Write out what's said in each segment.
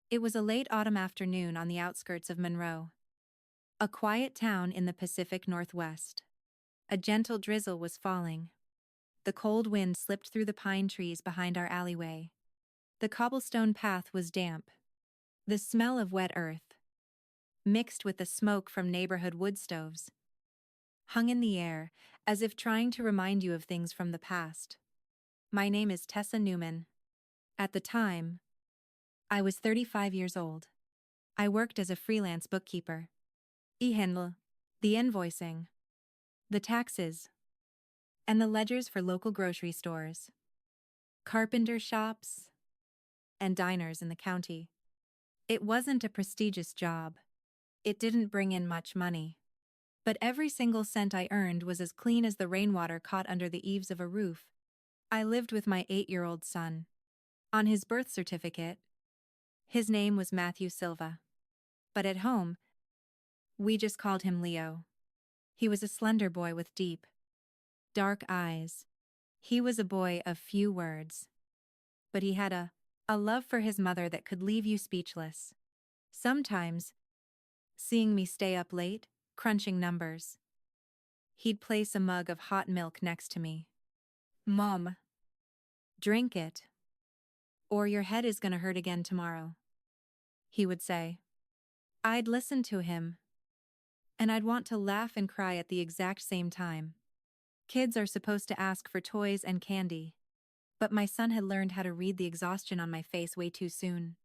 It was a late autumn afternoon on the outskirts of Monroe, a quiet town in the Pacific Northwest. A gentle drizzle was falling. The cold wind slipped through the pine trees behind our alleyway. The cobblestone path was damp. The smell of wet earth, mixed with the smoke from neighborhood wood stoves, hung in the air as if trying to remind you of things from the past. My name is Tessa Newman. At the time, I was 35 years old. I worked as a freelance bookkeeper. E-handle, the invoicing, the taxes, and the ledgers for local grocery stores, carpenter shops, and diners in the county. It wasn't a prestigious job. It didn't bring in much money. But every single cent I earned was as clean as the rainwater caught under the eaves of a roof. I lived with my 8-year-old son. On his birth certificate, his name was Matthew Silva. But at home, we just called him Leo. He was a slender boy with deep, dark eyes. He was a boy of few words. But he had a love for his mother that could leave you speechless. Sometimes, seeing me stay up late, crunching numbers, he'd place a mug of hot milk next to me. "Mom, drink it, or your head is gonna hurt again tomorrow," he would say. I'd listen to him, and I'd want to laugh and cry at the exact same time. Kids are supposed to ask for toys and candy, but my son had learned how to read the exhaustion on my face way too soon.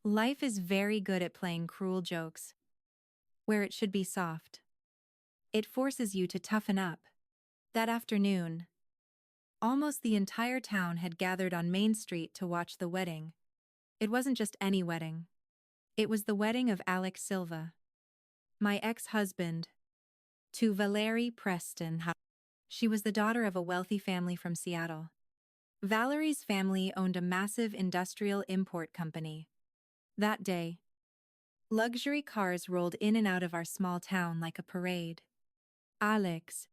Life is very good at playing cruel jokes, where it should be soft. It forces you to toughen up. That afternoon, almost the entire town had gathered on Main Street to watch the wedding. It wasn't just any wedding. It was the wedding of Alex Silva, my ex-husband, to Valerie Preston. She was the daughter of a wealthy family from Seattle. Valerie's family owned a massive industrial import company. That day, luxury cars rolled in and out of our small town like a parade. Alex,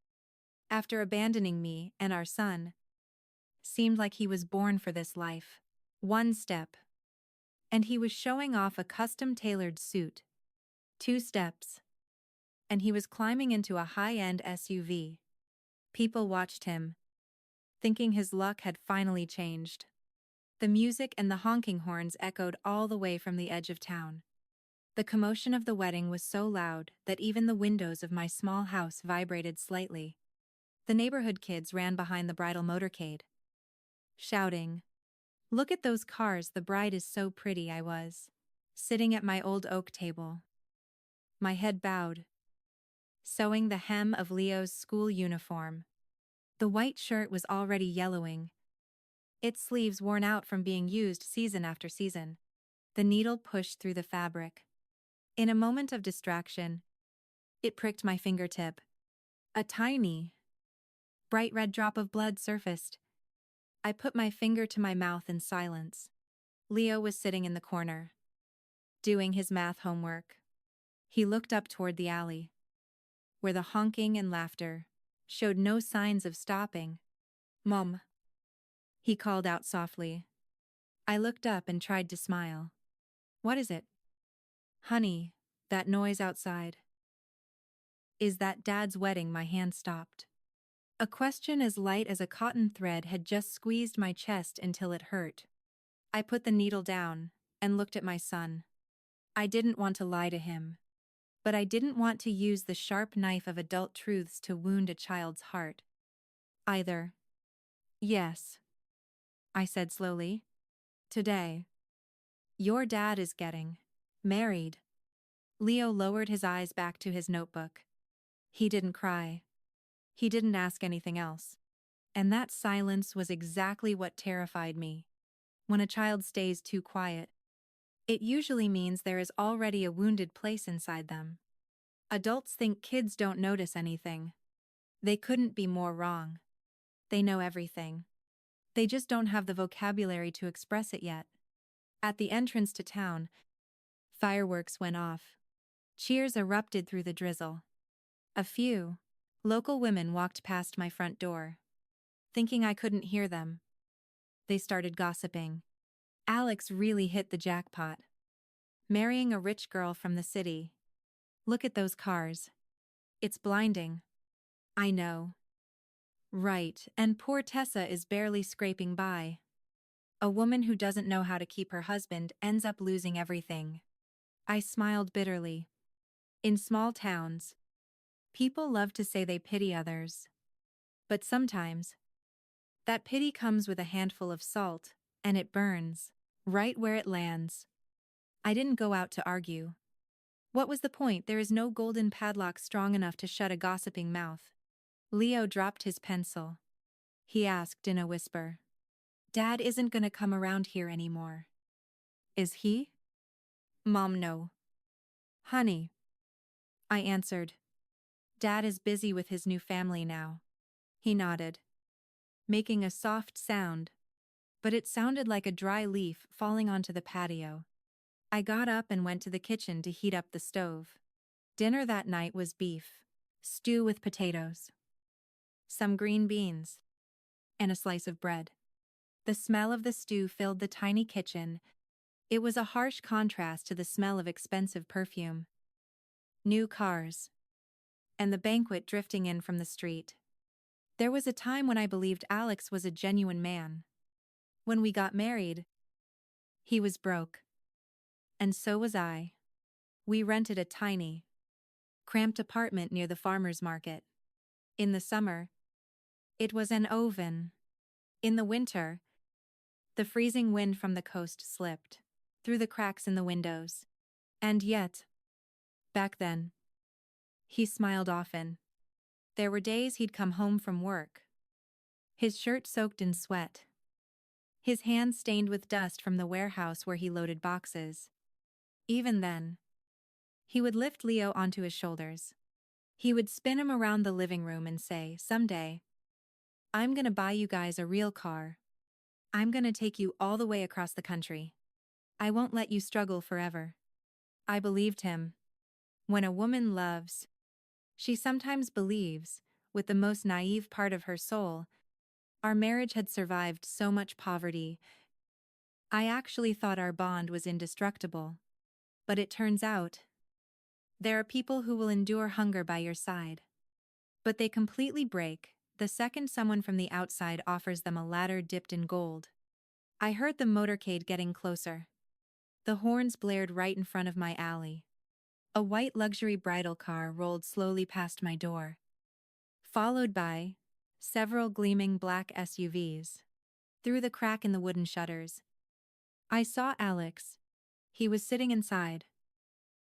after abandoning me and our son, seemed like he was born for this life. One step, and he was showing off a custom-tailored suit. 2 steps, and he was climbing into a high-end SUV. People watched him, thinking his luck had finally changed. The music and the honking horns echoed all the way from the edge of town. The commotion of the wedding was so loud that even the windows of my small house vibrated slightly. The neighborhood kids ran behind the bridal motorcade, shouting, "Look at those cars, the bride is so pretty." I was sitting at my old oak table, my head bowed, sewing the hem of Leo's school uniform. The white shirt was already yellowing, its sleeves worn out from being used season after season. The needle pushed through the fabric. In a moment of distraction, it pricked my fingertip. A tiny, bright red drop of blood surfaced. I put my finger to my mouth in silence. Leo was sitting in the corner, doing his math homework. He looked up toward the alley, where the honking and laughter showed no signs of stopping. "Mom," he called out softly. I looked up and tried to smile. "What is it?" "Honey, that noise outside. Is that Dad's wedding?" My hand stopped. A question as light as a cotton thread had just squeezed my chest until it hurt. I put the needle down and looked at my son. I didn't want to lie to him, but I didn't want to use the sharp knife of adult truths to wound a child's heart either. "Yes," I said slowly. "Today, your dad is getting married." Leo lowered his eyes back to his notebook. He didn't cry. He didn't ask anything else. And that silence was exactly what terrified me. When a child stays too quiet, it usually means there is already a wounded place inside them. Adults think kids don't notice anything. They couldn't be more wrong. They know everything. They just don't have the vocabulary to express it yet. At the entrance to town, fireworks went off. Cheers erupted through the drizzle. A few local women walked past my front door. Thinking I couldn't hear them, they started gossiping. "Alex really hit the jackpot. Marrying a rich girl from the city. Look at those cars. It's blinding. I know. Right, and poor Tessa is barely scraping by. A woman who doesn't know how to keep her husband ends up losing everything. I smiled bitterly. In small towns, people love to say they pity others. But sometimes, that pity comes with a handful of salt, and it burns, right where it lands. I didn't go out to argue. What was the point? There is no golden padlock strong enough to shut a gossiping mouth. Leo dropped his pencil. He asked in a whisper. Dad isn't gonna come around here anymore. Is he? Mom, no. Honey. I answered. Dad is busy with his new family now. He nodded, making a soft sound, but it sounded like a dry leaf falling onto the patio. I got up and went to the kitchen to heat up the stove. Dinner that night was beef, stew with potatoes, some green beans, and a slice of bread. The smell of the stew filled the tiny kitchen. It was a harsh contrast to the smell of expensive perfume, new cars, and the banquet drifting in from the street. There was a time when I believed Alex was a genuine man. When we got married, he was broke. And so was I. We rented a tiny, cramped apartment near the farmer's market. In the summer, it was an oven. In the winter, the freezing wind from the coast slipped through the cracks in the windows. And yet, back then, he smiled often. There were days he'd come home from work, his shirt soaked in sweat, his hands stained with dust from the warehouse where he loaded boxes. Even then, he would lift Leo onto his shoulders. He would spin him around the living room and say, someday, I'm gonna buy you guys a real car. I'm gonna take you all the way across the country. I won't let you struggle forever. I believed him. When a woman loves, she sometimes believes, with the most naive part of her soul, our marriage had survived so much poverty. I actually thought our bond was indestructible. But it turns out, there are people who will endure hunger by your side. But they completely break the second someone from the outside offers them a ladder dipped in gold. I heard the motorcade getting closer. The horns blared right in front of my alley. A white luxury bridal car rolled slowly past my door, followed by several gleaming black SUVs. Through the crack in the wooden shutters, I saw Alex. He was sitting inside,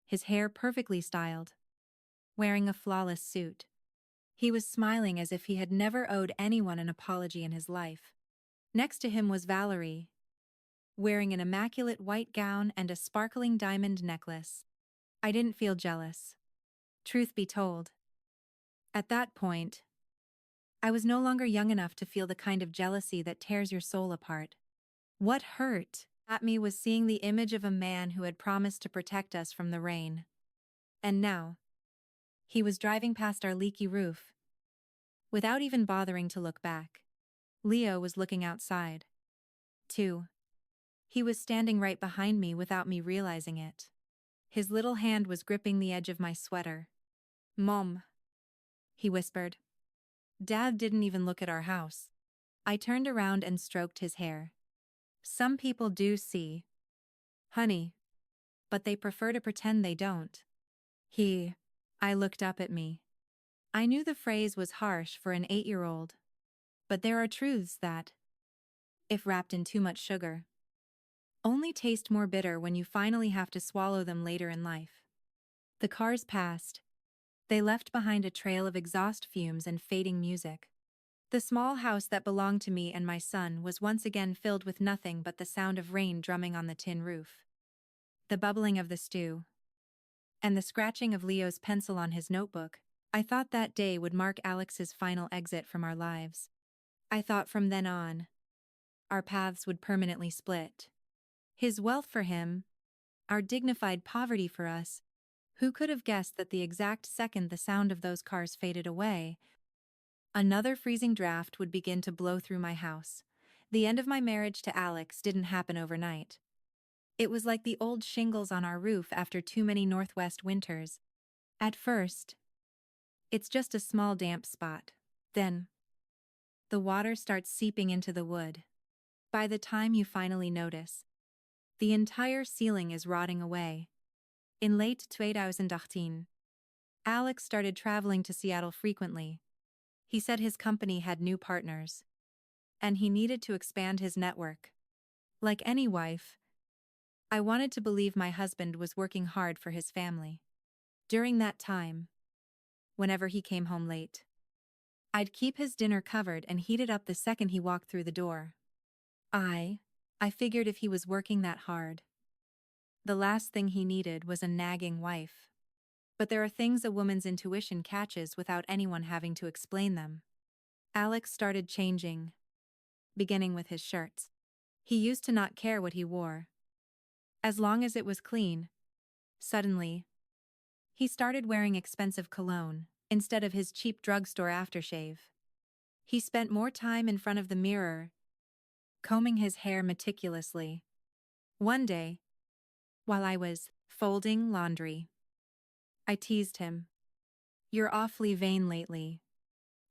his hair perfectly styled, wearing a flawless suit. He was smiling as if he had never owed anyone an apology in his life. Next to him was Valerie, wearing an immaculate white gown and a sparkling diamond necklace. I didn't feel jealous. Truth be told, at that point, I was no longer young enough to feel the kind of jealousy that tears your soul apart. What hurt at me was seeing the image of a man who had promised to protect us from the rain. And now, he was driving past our leaky roof, without even bothering to look back. Leo was looking outside, too. He was standing right behind me without me realizing it. His little hand was gripping the edge of my sweater. Mom, he whispered. Dad didn't even look at our house. I turned around and stroked his hair. Some people do see, honey, but they prefer to pretend they don't. I looked up at me. I knew the phrase was harsh for an 8-year-old, but there are truths that, if wrapped in too much sugar, only taste more bitter when you finally have to swallow them later in life. The cars passed. They left behind a trail of exhaust fumes and fading music. The small house that belonged to me and my son was once again filled with nothing but the sound of rain drumming on the tin roof, the bubbling of the stew, and the scratching of Leo's pencil on his notebook. I thought that day would mark Alex's final exit from our lives. I thought from then on, our paths would permanently split. His wealth for him, our dignified poverty for us. Who could have guessed that the exact second the sound of those cars faded away, another freezing draft would begin to blow through my house. The end of my marriage to Alex didn't happen overnight. It was like the old shingles on our roof after too many Northwest winters. At first, it's just a small damp spot. Then, the water starts seeping into the wood. By the time you finally notice, the entire ceiling is rotting away. In late 2018, Alex started traveling to Seattle frequently. He said his company had new partners, and he needed to expand his network. Like any wife, I wanted to believe my husband was working hard for his family. During that time, whenever he came home late, I'd keep his dinner covered and heat it up the second he walked through the door. I figured if he was working that hard, the last thing he needed was a nagging wife. But there are things a woman's intuition catches without anyone having to explain them. Alex started changing, beginning with his shirts. He used to not care what he wore, as long as it was clean. Suddenly, he started wearing expensive cologne instead of his cheap drugstore aftershave. He spent more time in front of the mirror, combing his hair meticulously. One day, while I was folding laundry, I teased him. "You're awfully vain lately.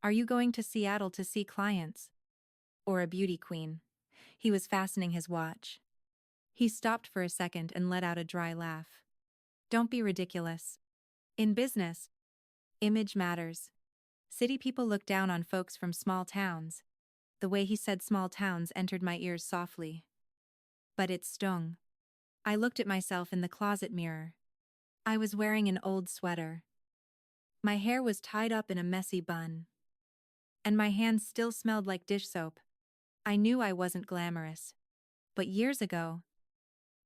Are you going to Seattle to see clients? Or a beauty queen?" He was fastening his watch. He stopped for a second and let out a dry laugh. "Don't be ridiculous. In business, image matters. City people look down on folks from small towns." The way he said small towns entered my ears softly. But it stung. I looked at myself in the closet mirror. I was wearing an old sweater. My hair was tied up in a messy bun, and my hands still smelled like dish soap. I knew I wasn't glamorous. But years ago,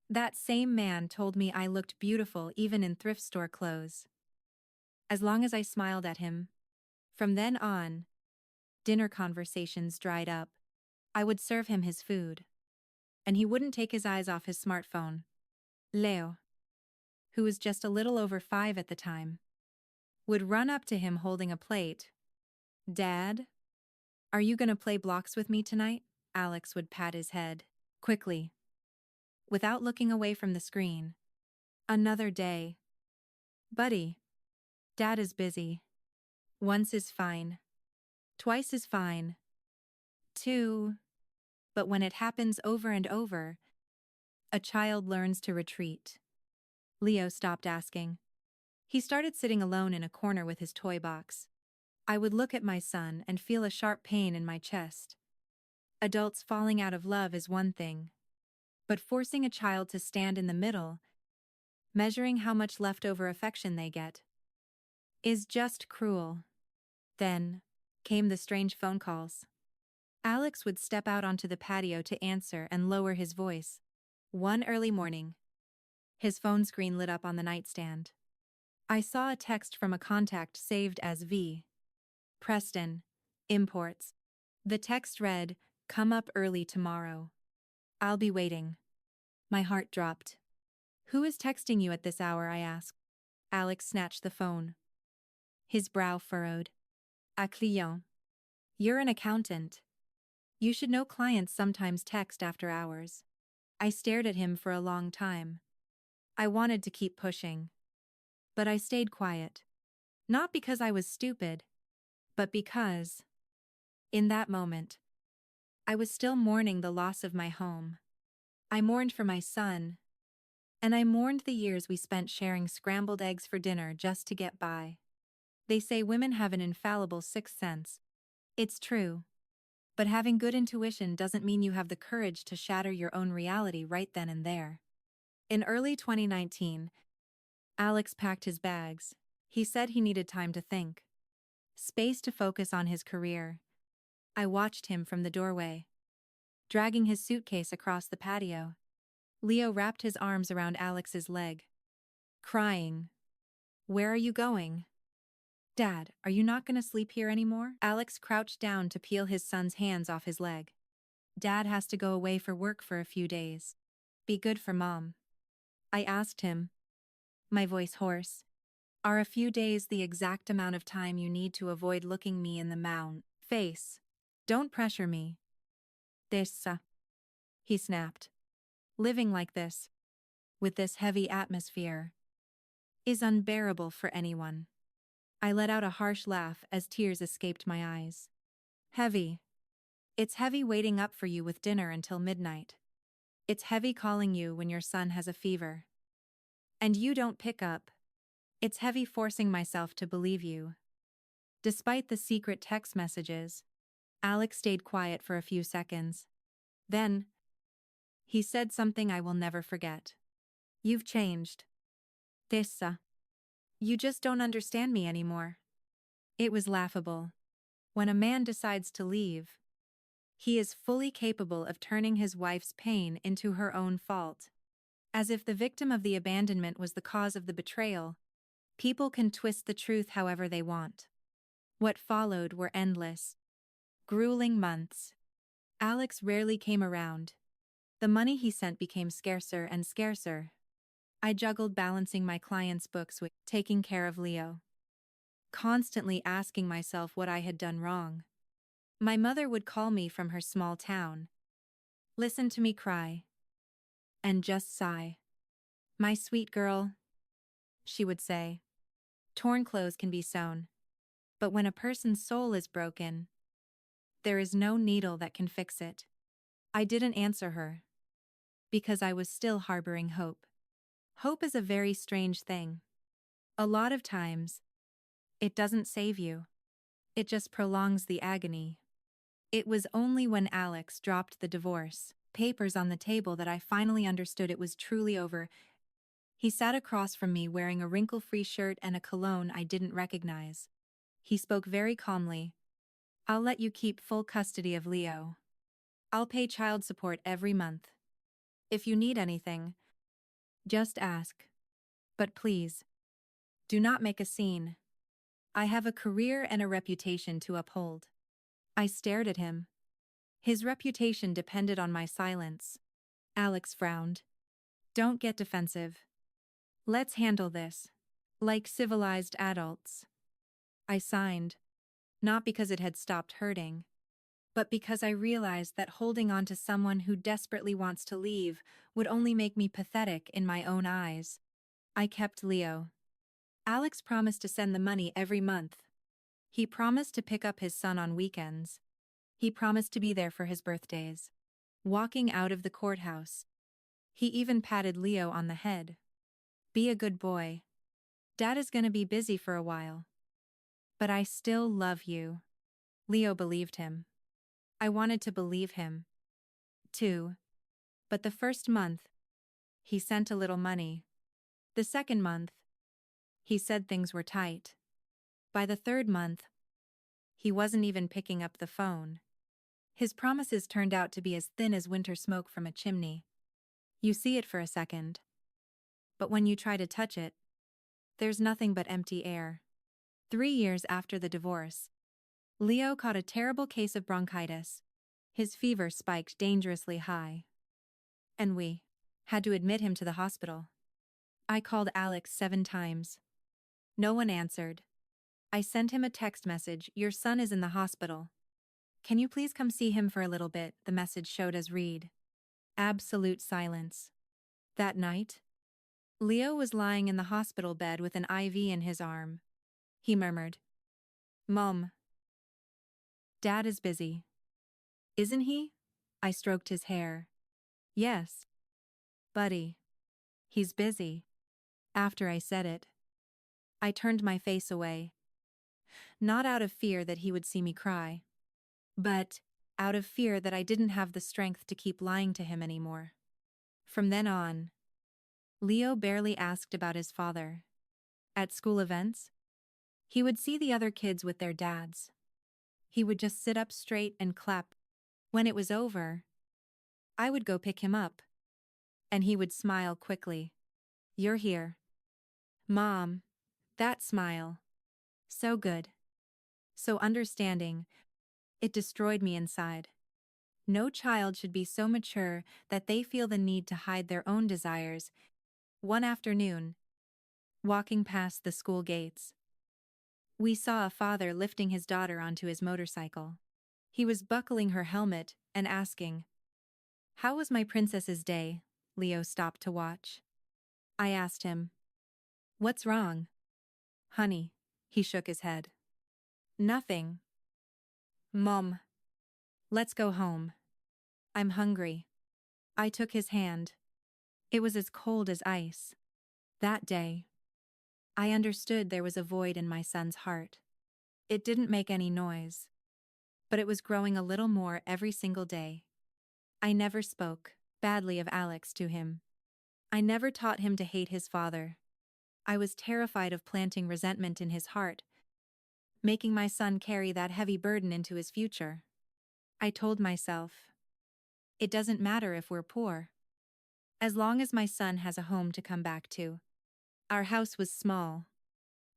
that same man told me I looked beautiful even in thrift store clothes. As long as I smiled at him, from then on, dinner conversations dried up. I would serve him his food, and he wouldn't take his eyes off his smartphone. Leo, who was just a little over 5 at the time, would run up to him holding a plate. "Dad, are you gonna play blocks with me tonight?" Alex would pat his head, quickly, without looking away from the screen. "Another day. Buddy, Dad is busy. Once is fine. Twice is fine. 2. But when it happens over and over, a child learns to retreat." Leo stopped asking. He started sitting alone in a corner with his toy box. I would look at my son and feel a sharp pain in my chest. Adults falling out of love is one thing, but forcing a child to stand in the middle, measuring how much leftover affection they get, is just cruel. Then came the strange phone calls. Alex would step out onto the patio to answer and lower his voice. One early morning, his phone screen lit up on the nightstand. I saw a text from a contact saved as V. Preston, Imports. The text read, "Come up early tomorrow. I'll be waiting." My heart dropped. "Who is texting you at this hour?" I asked. Alex snatched the phone. His brow furrowed. "A client. You're an accountant. You should know clients sometimes text after hours." I stared at him for a long time. I wanted to keep pushing, but I stayed quiet. Not because I was stupid, but because, in that moment, I was still mourning the loss of my home. I mourned for my son, and I mourned the years we spent sharing scrambled eggs for dinner just to get by. They say women have an infallible sixth sense. It's true. But having good intuition doesn't mean you have the courage to shatter your own reality right then and there. In early 2019, Alex packed his bags. He said he needed time to think, space to focus on his career. I watched him from the doorway, dragging his suitcase across the patio. Leo wrapped his arms around Alex's leg, crying. "Where are you going?" "Dad, are you not going to sleep here anymore?" Alex crouched down to peel his son's hands off his leg. "Dad has to go away for work for a few days. Be good for Mom." I asked him, my voice hoarse, "Are a few days the exact amount of time you need to avoid looking me in the face? Don't pressure me." "Dessa," he snapped. "Living like this, with this heavy atmosphere, is unbearable for anyone. I let out a harsh laugh as tears escaped my eyes. Heavy. It's heavy waiting up for you with dinner until midnight. It's heavy calling you when your son has a fever. And you don't pick up. It's heavy forcing myself to believe you. Despite the secret text messages, Alex stayed quiet for a few seconds. Then, he said something I will never forget. You've changed. Tessa. You just don't understand me anymore. It was laughable. When a man decides to leave, he is fully capable of turning his wife's pain into her own fault. As if the victim of the abandonment was the cause of the betrayal, people can twist the truth however they want. What followed were endless, grueling months. Alex rarely came around. The money he sent became scarcer and scarcer. I juggled balancing my clients' books with taking care of Leo, constantly asking myself what I had done wrong. My mother would call me from her small town, listen to me cry, and just sigh. "My sweet girl," she would say, "torn clothes can be sewn. But when a person's soul is broken, there is no needle that can fix it." I didn't answer her, because I was still harboring hope. Hope is a very strange thing. A lot of times, it doesn't save you. It just prolongs the agony. It was only when Alex dropped the divorce papers on the table that I finally understood it was truly over. He sat across from me wearing a wrinkle-free shirt and a cologne I didn't recognize. He spoke very calmly. "I'll let you keep full custody of Leo. I'll pay child support every month. If you need anything, just ask. But please, do not make a scene. I have a career and a reputation to uphold." I stared at him. His reputation depended on my silence. Alex frowned. "Don't get defensive. Let's handle this like civilized adults." I signed, not because it had stopped hurting, but because I realized that holding on to someone who desperately wants to leave would only make me pathetic in my own eyes. I kept Leo. Alex promised to send the money every month. He promised to pick up his son on weekends. He promised to be there for his birthdays. Walking out of the courthouse, he even patted Leo on the head. "Be a good boy. Dad is gonna be busy for a while. But I still love you." Leo believed him. I wanted to believe him, too. But the first month, he sent a little money. The second month, he said things were tight. By the third month, he wasn't even picking up the phone. His promises turned out to be as thin as winter smoke from a chimney. You see it for a second, but when you try to touch it, there's nothing but empty air. 3 years after the divorce, Leo caught a terrible case of bronchitis. His fever spiked dangerously high, and we had to admit him to the hospital. I called Alex 7 times. No one answered. I sent him a text message, "Your son is in the hospital. Can you please come see him for a little bit?" The message showed as read. Absolute silence. That night, Leo was lying in the hospital bed with an IV in his arm. He murmured, "Mom, Dad is busy." "Isn't he?" I stroked his hair. "Yes, buddy. He's busy." After I said it, I turned my face away. Not out of fear that he would see me cry, but out of fear that I didn't have the strength to keep lying to him anymore. From then on, Leo barely asked about his father. At school events, he would see the other kids with their dads. He would just sit up straight and clap. When it was over, I would go pick him up, and he would smile quickly. "You're here." Mom, that smile. So good. So understanding. It destroyed me inside. No child should be so mature that they feel the need to hide their own desires. One afternoon, walking past the school gates, we saw a father lifting his daughter onto his motorcycle. He was buckling her helmet and asking, "How was my princess's day?" Leo stopped to watch. I asked him. What's wrong? Honey. He shook his head. Nothing. Mom. Let's go home. I'm hungry. I took his hand. It was as cold as ice. That day, I understood there was a void in my son's heart. It didn't make any noise, but it was growing a little more every single day. I never spoke badly of Alex to him. I never taught him to hate his father. I was terrified of planting resentment in his heart, making my son carry that heavy burden into his future. I told myself, it doesn't matter if we're poor, as long as my son has a home to come back to. Our house was small.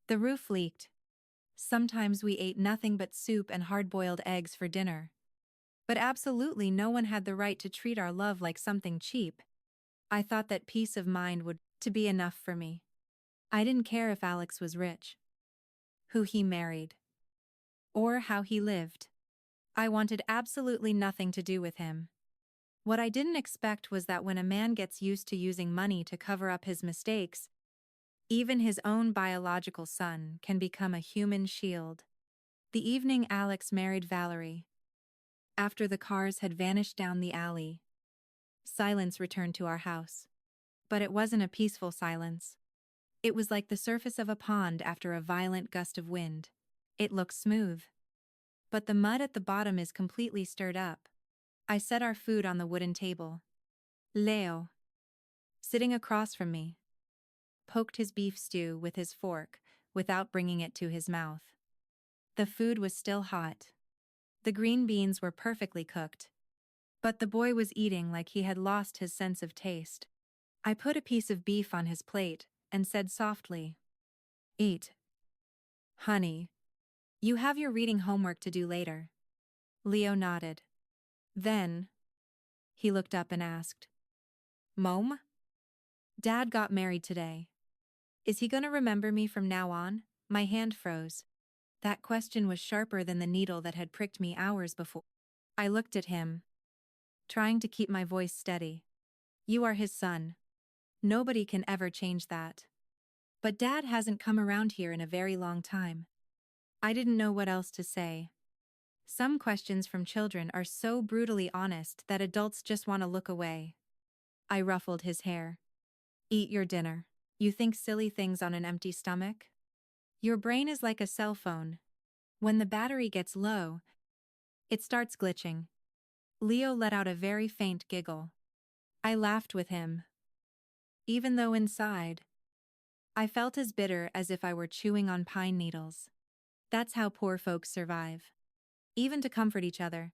The roof leaked. Sometimes we ate nothing but soup and hard-boiled eggs for dinner. But absolutely no one had the right to treat our love like something cheap. I thought that peace of mind would to be enough for me. I didn't care if Alex was rich, who he married, or how he lived. I wanted absolutely nothing to do with him. What I didn't expect was that when a man gets used to using money to cover up his mistakes, even his own biological son can become a human shield. The evening Alex married Valerie, after the cars had vanished down the alley, silence returned to our house. But it wasn't a peaceful silence. It was like the surface of a pond after a violent gust of wind. It looks smooth, but the mud at the bottom is completely stirred up. I set our food on the wooden table. Leo, sitting across from me, poked his beef stew with his fork without bringing it to his mouth. The food was still hot. The green beans were perfectly cooked, but the boy was eating like he had lost his sense of taste. I put a piece of beef on his plate and said softly, "Eat. Honey, you have your reading homework to do later." Leo nodded. Then, he looked up and asked, "Mom? Dad got married today. Is he gonna remember me from now on?" My hand froze. That question was sharper than the needle that had pricked me hours before. I looked at him, trying to keep my voice steady. "You are his son. Nobody can ever change that. But Dad hasn't come around here in a very long time." I didn't know what else to say. Some questions from children are so brutally honest that adults just want to look away. I ruffled his hair. "Eat your dinner. You think silly things on an empty stomach? Your brain is like a cell phone. When the battery gets low, it starts glitching." Leo let out a very faint giggle. I laughed with him, even though inside, I felt as bitter as if I were chewing on pine needles. That's how poor folks survive. Even to comfort each other,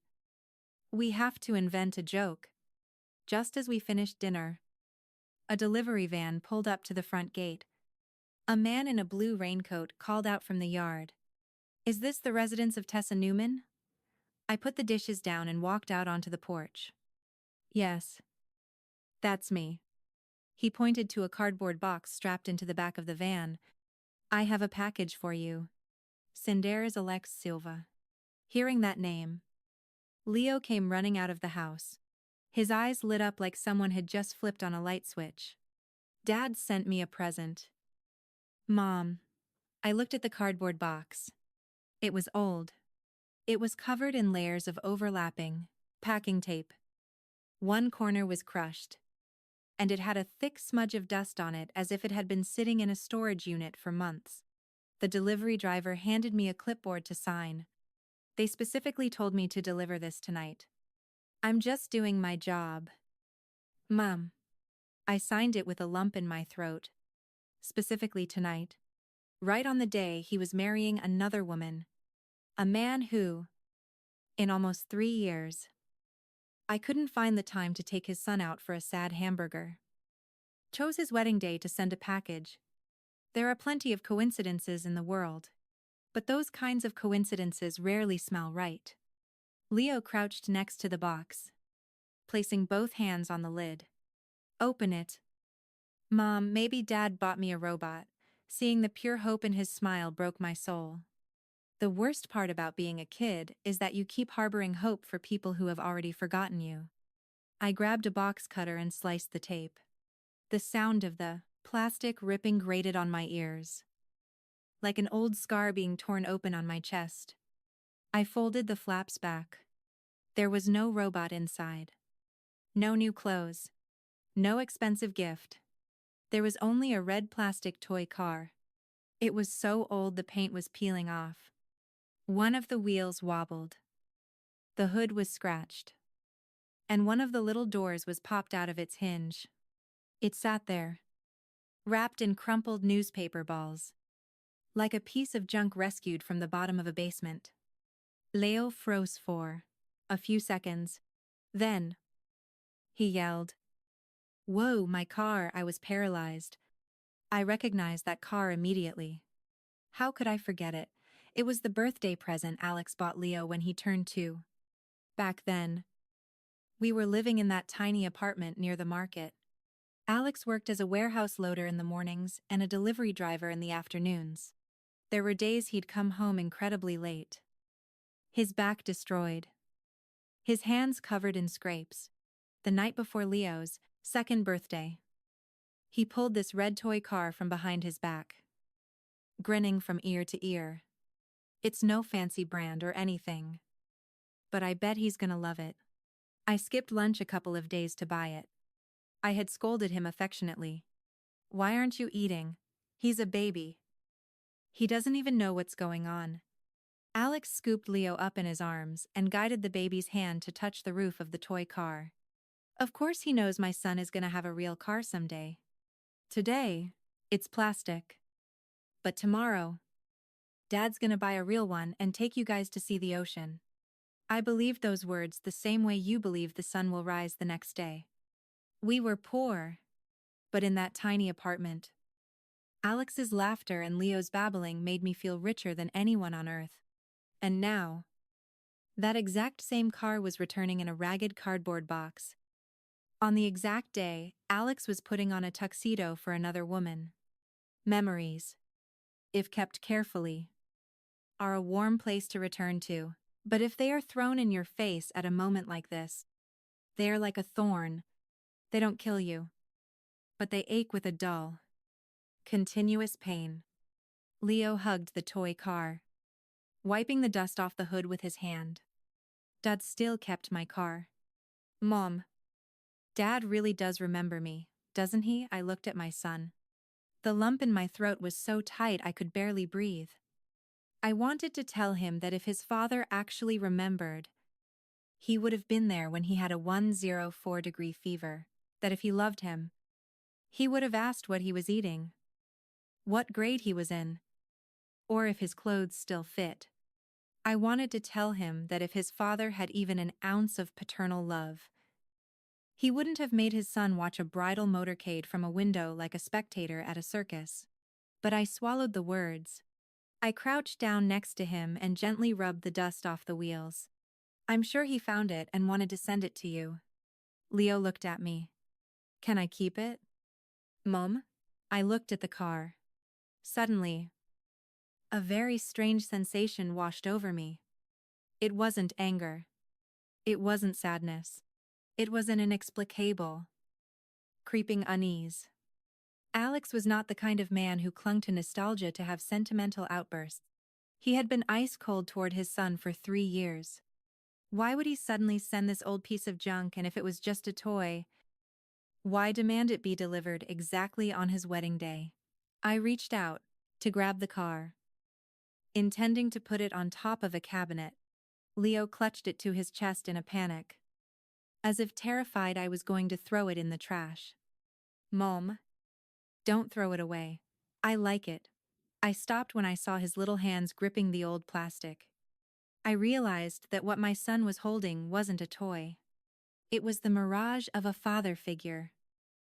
we have to invent a joke. Just as we finished dinner, a delivery van pulled up to the front gate. A man in a blue raincoat called out from the yard, "Is this the residence of Tessa Newman?" I put the dishes down and walked out onto the porch. "Yes, that's me." He pointed to a cardboard box strapped into the back of the van. "I have a package for you. Cinderes Alex Silva." Hearing that name, Leo came running out of the house. His eyes lit up like someone had just flipped on a light switch. "Dad sent me a present." "Mom." I looked at the cardboard box. It was old. It was covered in layers of overlapping packing tape. One corner was crushed, and it had a thick smudge of dust on it as if it had been sitting in a storage unit for months. The delivery driver handed me a clipboard to sign. "They specifically told me to deliver this tonight. I'm just doing my job." "Mom." I signed it with a lump in my throat. "Specifically tonight. Right on the day he was marrying another woman. A man who, in almost 3 years, I couldn't find the time to take his son out for a sad hamburger. Chose his wedding day to send a package. There are plenty of coincidences in the world, but those kinds of coincidences rarely smell right." Leo crouched next to the box, placing both hands on the lid. "Open it." "Mom, maybe Dad bought me a robot." Seeing the pure hope in his smile broke my soul. The worst part about being a kid is that you keep harboring hope for people who have already forgotten you. I grabbed a box cutter and sliced the tape. The sound of the plastic ripping grated on my ears, like an old scar being torn open on my chest. I folded the flaps back. There was no robot inside. No new clothes. No expensive gift. There was only a red plastic toy car. It was so old the paint was peeling off. One of the wheels wobbled. The hood was scratched. And one of the little doors was popped out of its hinge. It sat there, wrapped in crumpled newspaper balls, like a piece of junk rescued from the bottom of a basement. Leo froze for a few seconds. Then, he yelled, "Whoa, my car!" I was paralyzed. I recognized that car immediately. How could I forget it? It was the birthday present Alex bought Leo when he turned 2. Back then, we were living in that tiny apartment near the market. Alex worked as a warehouse loader in the mornings and a delivery driver in the afternoons. There were days he'd come home incredibly late. His back destroyed. His hands covered in scrapes. The night before Leo's 2nd birthday, he pulled this red toy car from behind his back, grinning from ear to ear. It's no fancy brand or anything, but I bet he's gonna love it. I skipped lunch a couple of days to buy it. I had scolded him affectionately. "Why aren't you eating? He's a baby. He doesn't even know what's going on." Alex scooped Leo up in his arms and guided the baby's hand to touch the roof of the toy car. Of course he knows my son is gonna have a real car someday. Today, it's plastic. But tomorrow, Dad's gonna buy a real one and take you guys to see the ocean. I believed those words the same way you believe the sun will rise the next day. We were poor, but in that tiny apartment, Alex's laughter and Leo's babbling made me feel richer than anyone on earth. And now, that exact same car was returning in a ragged cardboard box. On the exact day, Alex was putting on a tuxedo for another woman. Memories, if kept carefully, are a warm place to return to, but if they are thrown in your face at a moment like this, they are like a thorn. They don't kill you, but they ache with a dull, continuous pain. Leo hugged the toy car, wiping the dust off the hood with his hand. Dad still kept my car. Mom, Dad really does remember me, doesn't he? I looked at my son. The lump in my throat was so tight I could barely breathe. I wanted to tell him that if his father actually remembered, he would have been there when he had a 104-degree fever, that if he loved him, he would have asked what he was eating, what grade he was in, or if his clothes still fit. I wanted to tell him that if his father had even an ounce of paternal love, he wouldn't have made his son watch a bridal motorcade from a window like a spectator at a circus. But I swallowed the words. I crouched down next to him and gently rubbed the dust off the wheels. "I'm sure he found it and wanted to send it to you." Leo looked at me. "Can I keep it, Mom?" I looked at the car. Suddenly, a very strange sensation washed over me. It wasn't anger. It wasn't sadness. It was an inexplicable, creeping unease. Alex was not the kind of man who clung to nostalgia to have sentimental outbursts. He had been ice-cold toward his son for 3 years. Why would he suddenly send this old piece of junk, and if it was just a toy, why demand it be delivered exactly on his wedding day? I reached out to grab the car, intending to put it on top of a cabinet. Leo clutched it to his chest in a panic, as if terrified I was going to throw it in the trash. "Mom, don't throw it away. I like it." I stopped when I saw his little hands gripping the old plastic. I realized that what my son was holding wasn't a toy. It was the mirage of a father figure.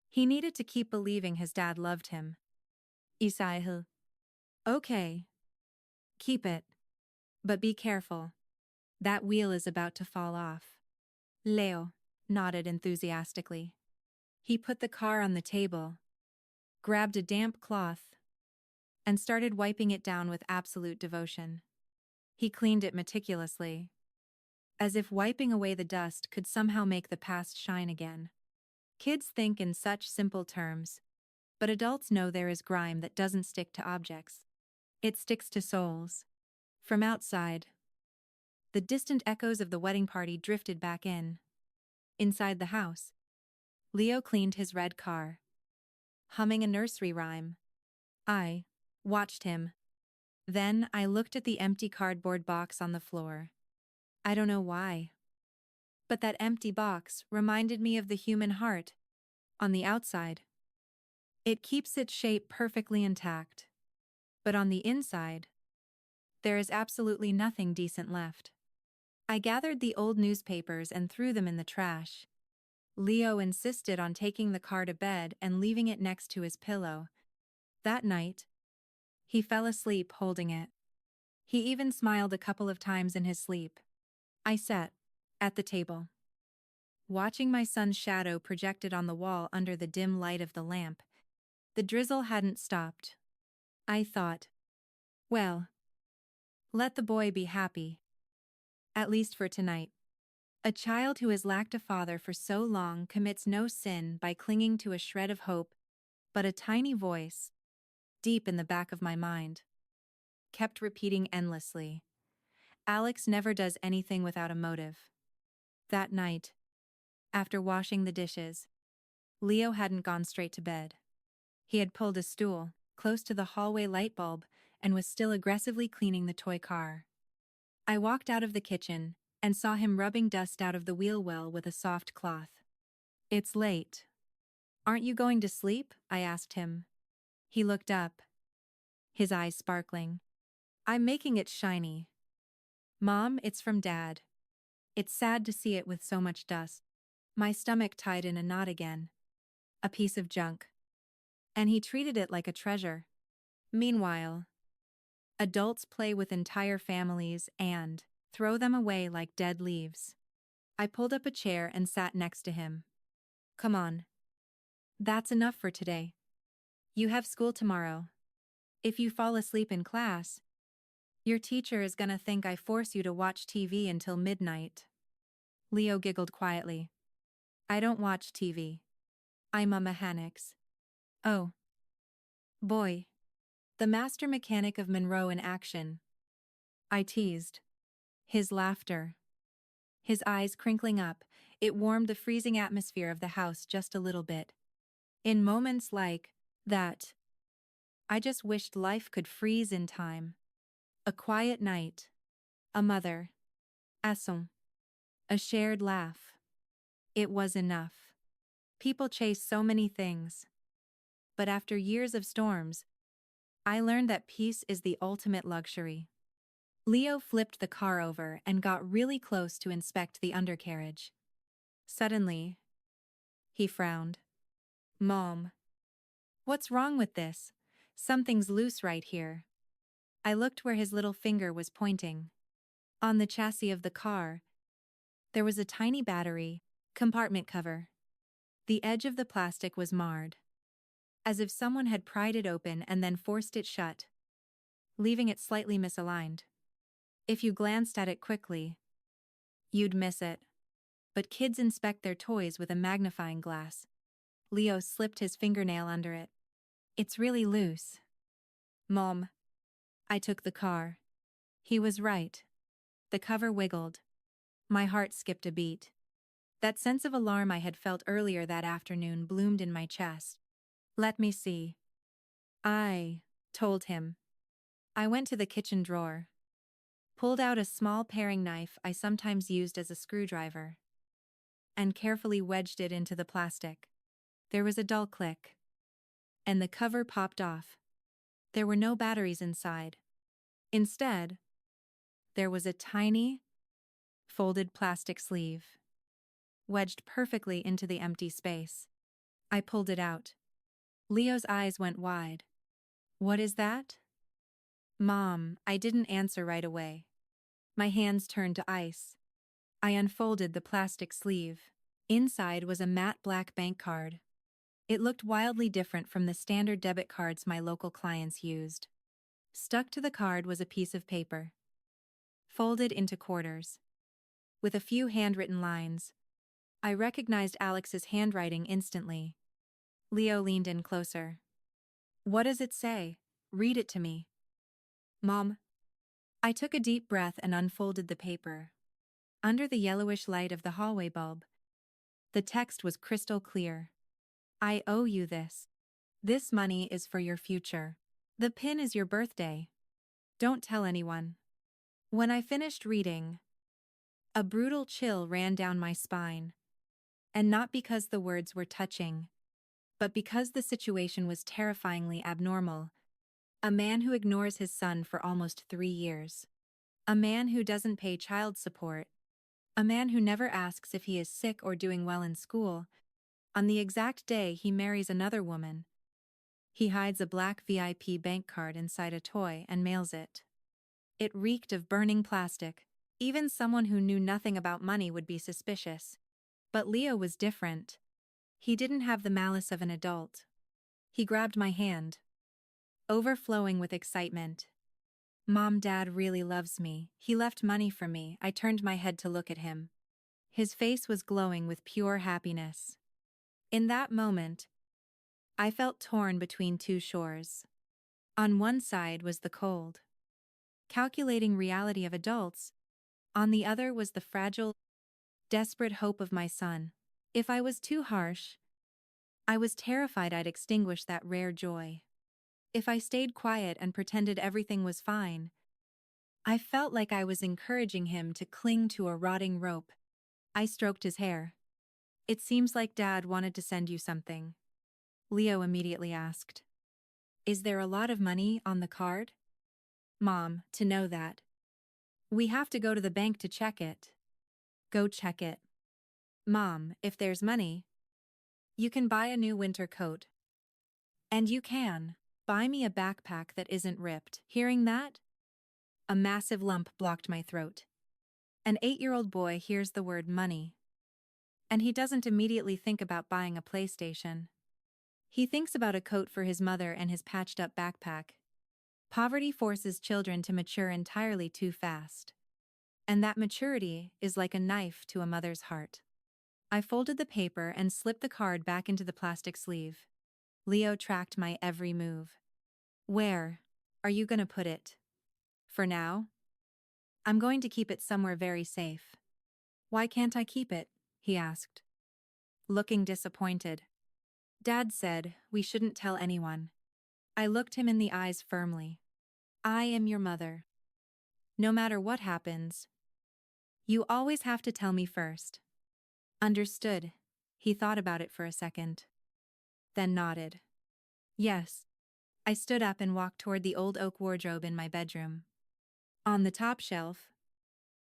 He needed to keep believing his dad loved him. Isaiah. "Okay. Keep it. But be careful. That wheel is about to fall off." Leo nodded enthusiastically. He put the car on the table, grabbed a damp cloth, and started wiping it down with absolute devotion. He cleaned it meticulously, as if wiping away the dust could somehow make the past shine again. Kids think in such simple terms, But adults know there is grime that doesn't stick to objects. It sticks to souls. From outside, the distant echoes of the wedding party drifted back in. Inside the house, Leo cleaned his red car, humming a nursery rhyme. I watched him. Then I looked at the empty cardboard box on the floor. I don't know why, but that empty box reminded me of the human heart. On the outside, it keeps its shape perfectly intact. But on the inside, there is absolutely nothing decent left. I gathered the old newspapers and threw them in the trash. Leo insisted on taking the car to bed and leaving it next to his pillow. That night, he fell asleep holding it. He even smiled a couple of times in his sleep. I sat at the table, watching my son's shadow projected on the wall under the dim light of the lamp. The drizzle hadn't stopped. I thought, well, let the boy be happy. At least for tonight. A child who has lacked a father for so long commits no sin by clinging to a shred of hope, but a tiny voice, deep in the back of my mind, kept repeating endlessly, Alex never does anything without a motive. That night, after washing the dishes, Leo hadn't gone straight to bed. He had pulled a stool close to the hallway light bulb and was still aggressively cleaning the toy car. I walked out of the kitchen and saw him rubbing dust out of the wheel well with a soft cloth. It's late. Aren't you going to sleep? I asked him. He looked up, his eyes sparkling. I'm making it shiny. Mom, it's from Dad. It's sad to see it with so much dust. My stomach tied in a knot again. A piece of junk. And he treated it like a treasure. Meanwhile, adults play with entire families and throw them away like dead leaves. I pulled up a chair and sat next to him. Come on. That's enough for today. You have school tomorrow. If you fall asleep in class, your teacher is gonna think I force you to watch TV until midnight. Leo giggled quietly. I don't watch TV. I'm a mechanics. Oh. Boy. The master mechanic of Monroe in action. I teased. His laughter. His eyes crinkling up, it warmed the freezing atmosphere of the house just a little bit. In moments like that, I just wished life could freeze in time. A quiet night. A mother. Asson. A shared laugh. It was enough. People chase so many things. But after years of storms, I learned that peace is the ultimate luxury. Leo flipped the car over and got really close to inspect the undercarriage. Suddenly, he frowned. Mom. What's wrong with this? Something's loose right here. I looked where his little finger was pointing. On the chassis of the car, there was a tiny battery compartment cover. The edge of the plastic was marred, as if someone had pried it open and then forced it shut, leaving it slightly misaligned. If you glanced at it quickly, you'd miss it. But kids inspect their toys with a magnifying glass. Leo slipped his fingernail under it. It's really loose. Mom. I took the car. He was right. The cover wiggled. My heart skipped a beat. That sense of alarm I had felt earlier that afternoon bloomed in my chest. Let me see. I told him. I went to the kitchen drawer, pulled out a small paring knife I sometimes used as a screwdriver, and carefully wedged it into the plastic. There was a dull click, and the cover popped off. There were no batteries inside. Instead, there was a tiny, folded plastic sleeve, wedged perfectly into the empty space. I pulled it out. Leo's eyes went wide. What is that? Mom, I didn't answer right away. My hands turned to ice. I unfolded the plastic sleeve. Inside was a matte black bank card. It looked wildly different from the standard debit cards my local clients used. Stuck to the card was a piece of paper, folded into quarters, with a few handwritten lines. I recognized Alex's handwriting instantly. Leo leaned in closer. What does it say? Read it to me. Mom. I took a deep breath and unfolded the paper. Under the yellowish light of the hallway bulb, the text was crystal clear. I owe you this. This money is for your future. The pin is your birthday. Don't tell anyone. When I finished reading, a brutal chill ran down my spine. And not because the words were touching, but because the situation was terrifyingly abnormal. A man who ignores his son for almost 3 years. A man who doesn't pay child support. A man who never asks if he is sick or doing well in school. On the exact day he marries another woman, he hides a black VIP bank card inside a toy and mails it. It reeked of burning plastic. Even someone who knew nothing about money would be suspicious. But Leo was different. He didn't have the malice of an adult. He grabbed my hand, overflowing with excitement. Mom, Dad really loves me. He left money for me. I turned my head to look at him. His face was glowing with pure happiness. In that moment, I felt torn between two shores. On one side was the cold, calculating reality of adults. On the other was the fragile, desperate hope of my son. If I was too harsh, I was terrified I'd extinguish that rare joy. If I stayed quiet and pretended everything was fine, I felt like I was encouraging him to cling to a rotting rope. I stroked his hair. It seems like Dad wanted to send you something. Leo immediately asked. Is there a lot of money on the card? Mom, to know that. We have to go to the bank to check it. Go check it. Mom, if there's money, you can buy a new winter coat. And you can buy me a backpack that isn't ripped. Hearing that? A massive lump blocked my throat. An 8-year-old boy hears the word money, and he doesn't immediately think about buying a PlayStation. He thinks about a coat for his mother and his patched-up backpack. Poverty forces children to mature entirely too fast. And that maturity is like a knife to a mother's heart. I folded the paper and slipped the card back into the plastic sleeve. Leo tracked my every move. Where are you gonna put it? For now? I'm going to keep it somewhere very safe. Why can't I keep it? He asked, looking disappointed. Dad said we shouldn't tell anyone. I looked him in the eyes firmly. I am your mother. No matter what happens, you always have to tell me first. Understood. He thought about it for a second, then nodded. Yes. I stood up and walked toward the old oak wardrobe in my bedroom. On the top shelf,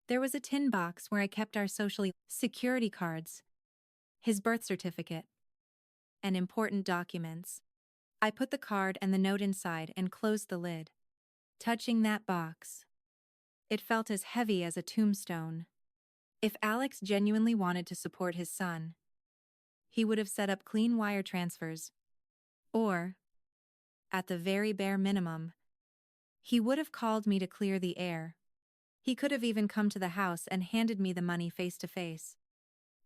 there was a tin box where I kept our social security cards, his birth certificate, and important documents. I put the card and the note inside and closed the lid. Touching that box, it felt as heavy as a tombstone. If Alex genuinely wanted to support his son, he would have set up clean wire transfers. Or, at the very bare minimum, he would have called me to clear the air. He could have even come to the house and handed me the money face to face,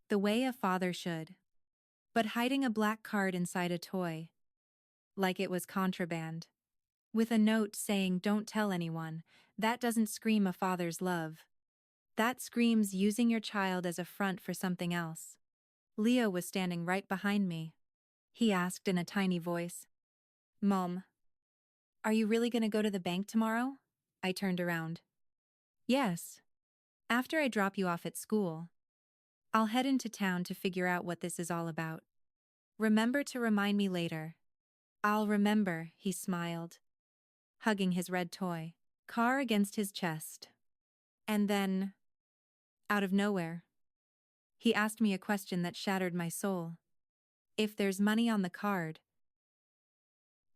the way a father should. But hiding a black card inside a toy, like it was contraband, with a note saying don't tell anyone, that doesn't scream a father's love. That screams using your child as a front for something else. Leo was standing right behind me. He asked in a tiny voice, Mom, are you really gonna go to the bank tomorrow? I turned around. Yes. After I drop you off at school, I'll head into town to figure out what this is all about. Remember to remind me later. I'll remember, he smiled, hugging his red toy car against his chest. And then, out of nowhere, he asked me a question that shattered my soul. If there's money on the card,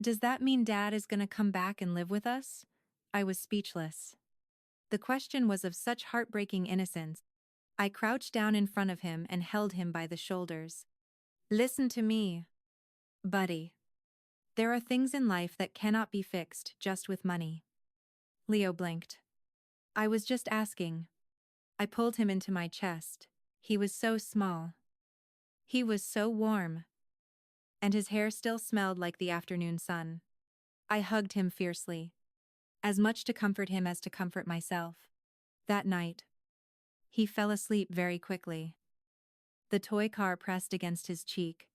does that mean Dad is gonna come back and live with us? I was speechless. The question was of such heartbreaking innocence. I crouched down in front of him and held him by the shoulders. Listen to me, buddy. There are things in life that cannot be fixed just with money. Leo blinked. I was just asking. I pulled him into my chest. He was so small. He was so warm. And his hair still smelled like the afternoon sun. I hugged him fiercely, as much to comfort him as to comfort myself. That night, he fell asleep very quickly. The toy car pressed against his cheek.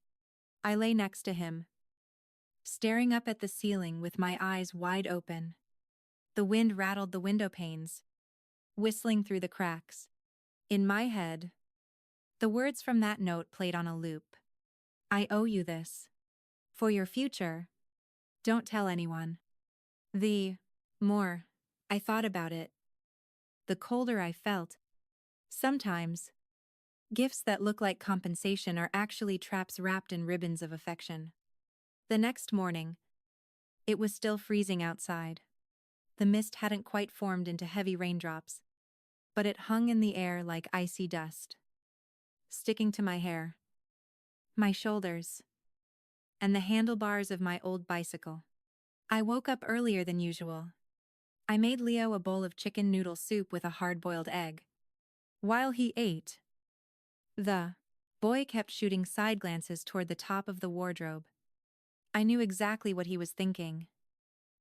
I lay next to him, staring up at the ceiling with my eyes wide open. The wind rattled the window panes, whistling through the cracks. In my head, the words from that note played on a loop. I owe you this. For your future, don't tell anyone. The more I thought about it, the colder I felt. Sometimes, gifts that look like compensation are actually traps wrapped in ribbons of affection. The next morning, it was still freezing outside. The mist hadn't quite formed into heavy raindrops, but it hung in the air like icy dust, sticking to my hair, my shoulders, and the handlebars of my old bicycle. I woke up earlier than usual. I made Leo a bowl of chicken noodle soup with a hard-boiled egg. While he ate, the boy kept shooting side glances toward the top of the wardrobe. I knew exactly what he was thinking.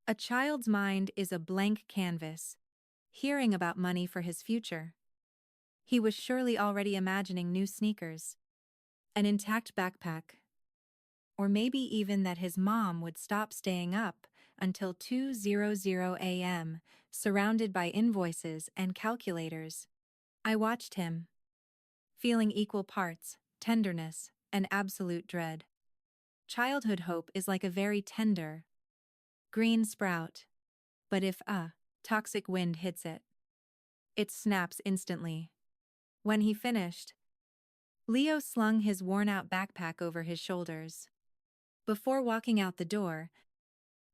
A child's mind is a blank canvas, hearing about money for his future. He was surely already imagining new sneakers, an intact backpack, or maybe even that his mom would stop staying up until 2:00 a.m., surrounded by invoices and calculators. I watched him, feeling equal parts, tenderness, and absolute dread. Childhood hope is like a very tender, green sprout, but if a toxic wind hits it, it snaps instantly. When he finished, Leo slung his worn-out backpack over his shoulders. Before walking out the door,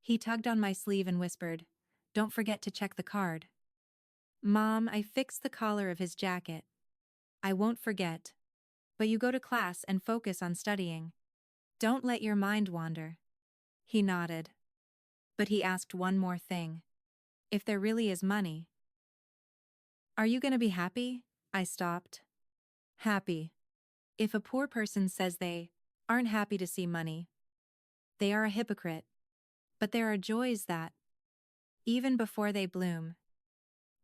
he tugged on my sleeve and whispered, "Don't forget to check the card." Mom, I fixed the collar of his jacket. "I won't forget. But you go to class and focus on studying. Don't let your mind wander." He nodded. But he asked one more thing. "If there really is money, are you going to be happy?" I stopped. Happy. If a poor person says they aren't happy to see money, they are a hypocrite. But there are joys that, even before they bloom,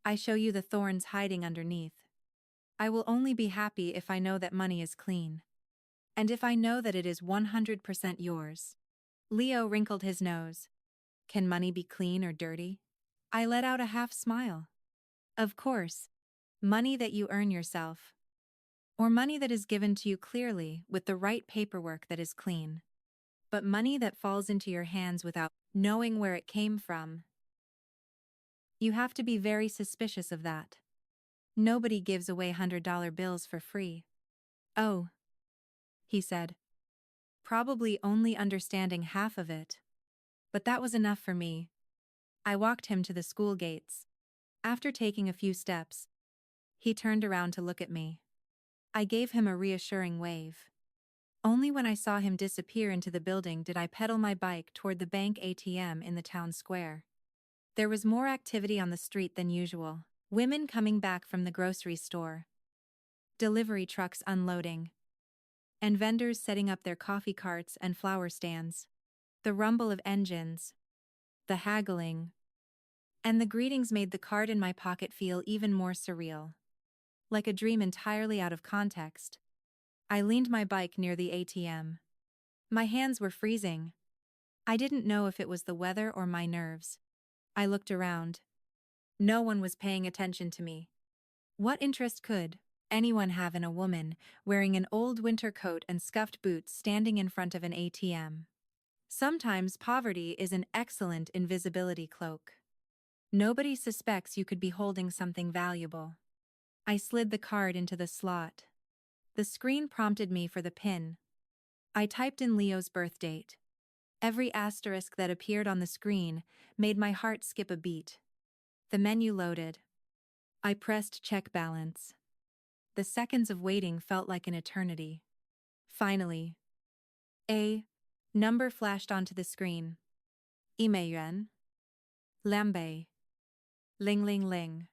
I show you the thorns hiding underneath. I will only be happy if I know that money is clean. And if I know that it is 100% yours. Leo wrinkled his nose. Can money be clean or dirty? I let out a half smile. Of course. Money that you earn yourself. Or money that is given to you clearly with the right paperwork that is clean. But money that falls into your hands without knowing where it came from. You have to be very suspicious of that. Nobody gives away $100 bills for free. Oh, he said, probably only understanding half of it. But that was enough for me. I walked him to the school gates. After taking a few steps, he turned around to look at me. I gave him a reassuring wave. Only when I saw him disappear into the building did I pedal my bike toward the bank ATM in the town square. There was more activity on the street than usual. Women coming back from the grocery store, delivery trucks unloading, and vendors setting up their coffee carts and flower stands. The rumble of engines, the haggling, and the greetings made the card in my pocket feel even more surreal. Like a dream entirely out of context. I leaned my bike near the ATM. My hands were freezing. I didn't know if it was the weather or my nerves. I looked around. No one was paying attention to me. What interest could anyone have in a woman wearing an old winter coat and scuffed boots standing in front of an ATM? Sometimes poverty is an excellent invisibility cloak. Nobody suspects you could be holding something valuable. I slid the card into the slot. The screen prompted me for the PIN. I typed in Leo's birth date. Every asterisk that appeared on the screen made my heart skip a beat. The menu loaded. I pressed check balance. The seconds of waiting felt like an eternity. Finally, a number flashed onto the screen. Yuan. Lambe. Ling ling ling.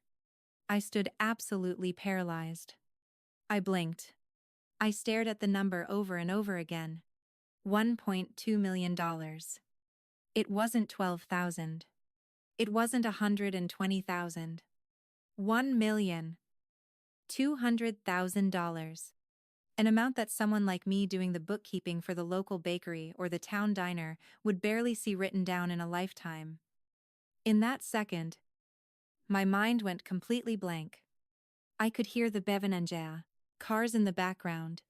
I stood absolutely paralyzed. I blinked. I stared at the number over and over again. $1.2 million. It wasn't 12,000. It wasn't 120,000. $1,200,000. An amount that someone like me doing the bookkeeping for the local bakery or the town diner would barely see written down in a lifetime. In that second, my mind went completely blank. I could hear the Bevenanjaa, cars in the background,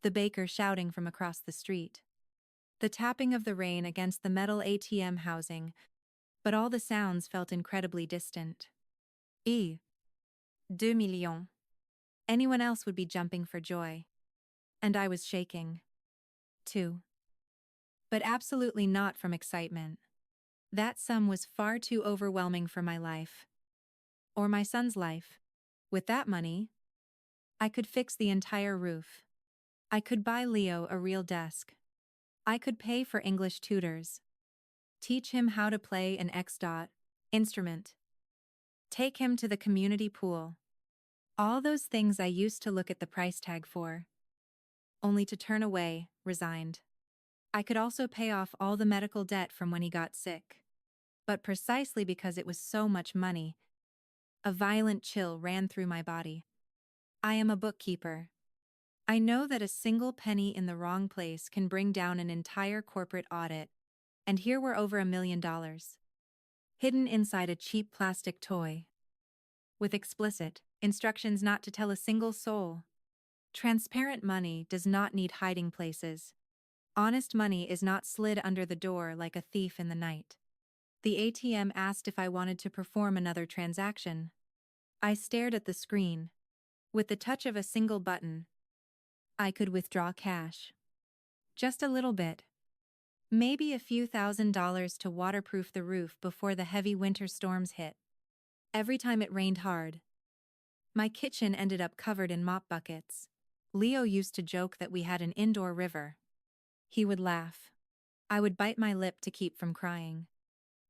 the baker shouting from across the street, the tapping of the rain against the metal ATM housing, but all the sounds felt incredibly distant. 2 millions. Anyone else would be jumping for joy. And I was shaking. Too. But absolutely not from excitement. That sum was far too overwhelming for my life. Or my son's life. With that money, I could fix the entire roof. I could buy Leo a real desk. I could pay for English tutors. Teach him how to play an X-dot instrument. Take him to the community pool. All those things I used to look at the price tag for. Only to turn away, resigned. I could also pay off all the medical debt from when he got sick. But precisely because it was so much money, a violent chill ran through my body. I am a bookkeeper. I know that a single penny in the wrong place can bring down an entire corporate audit, and here were over $1 million. Hidden inside a cheap plastic toy. With explicit instructions not to tell a single soul. Transparent money does not need hiding places. Honest money is not slid under the door like a thief in the night. The ATM asked if I wanted to perform another transaction. I stared at the screen. With the touch of a single button, I could withdraw cash. Just a little bit. Maybe a few $1,000s to waterproof the roof before the heavy winter storms hit. Every time it rained hard, my kitchen ended up covered in mop buckets. Leo used to joke that we had an indoor river. He would laugh. I would bite my lip to keep from crying.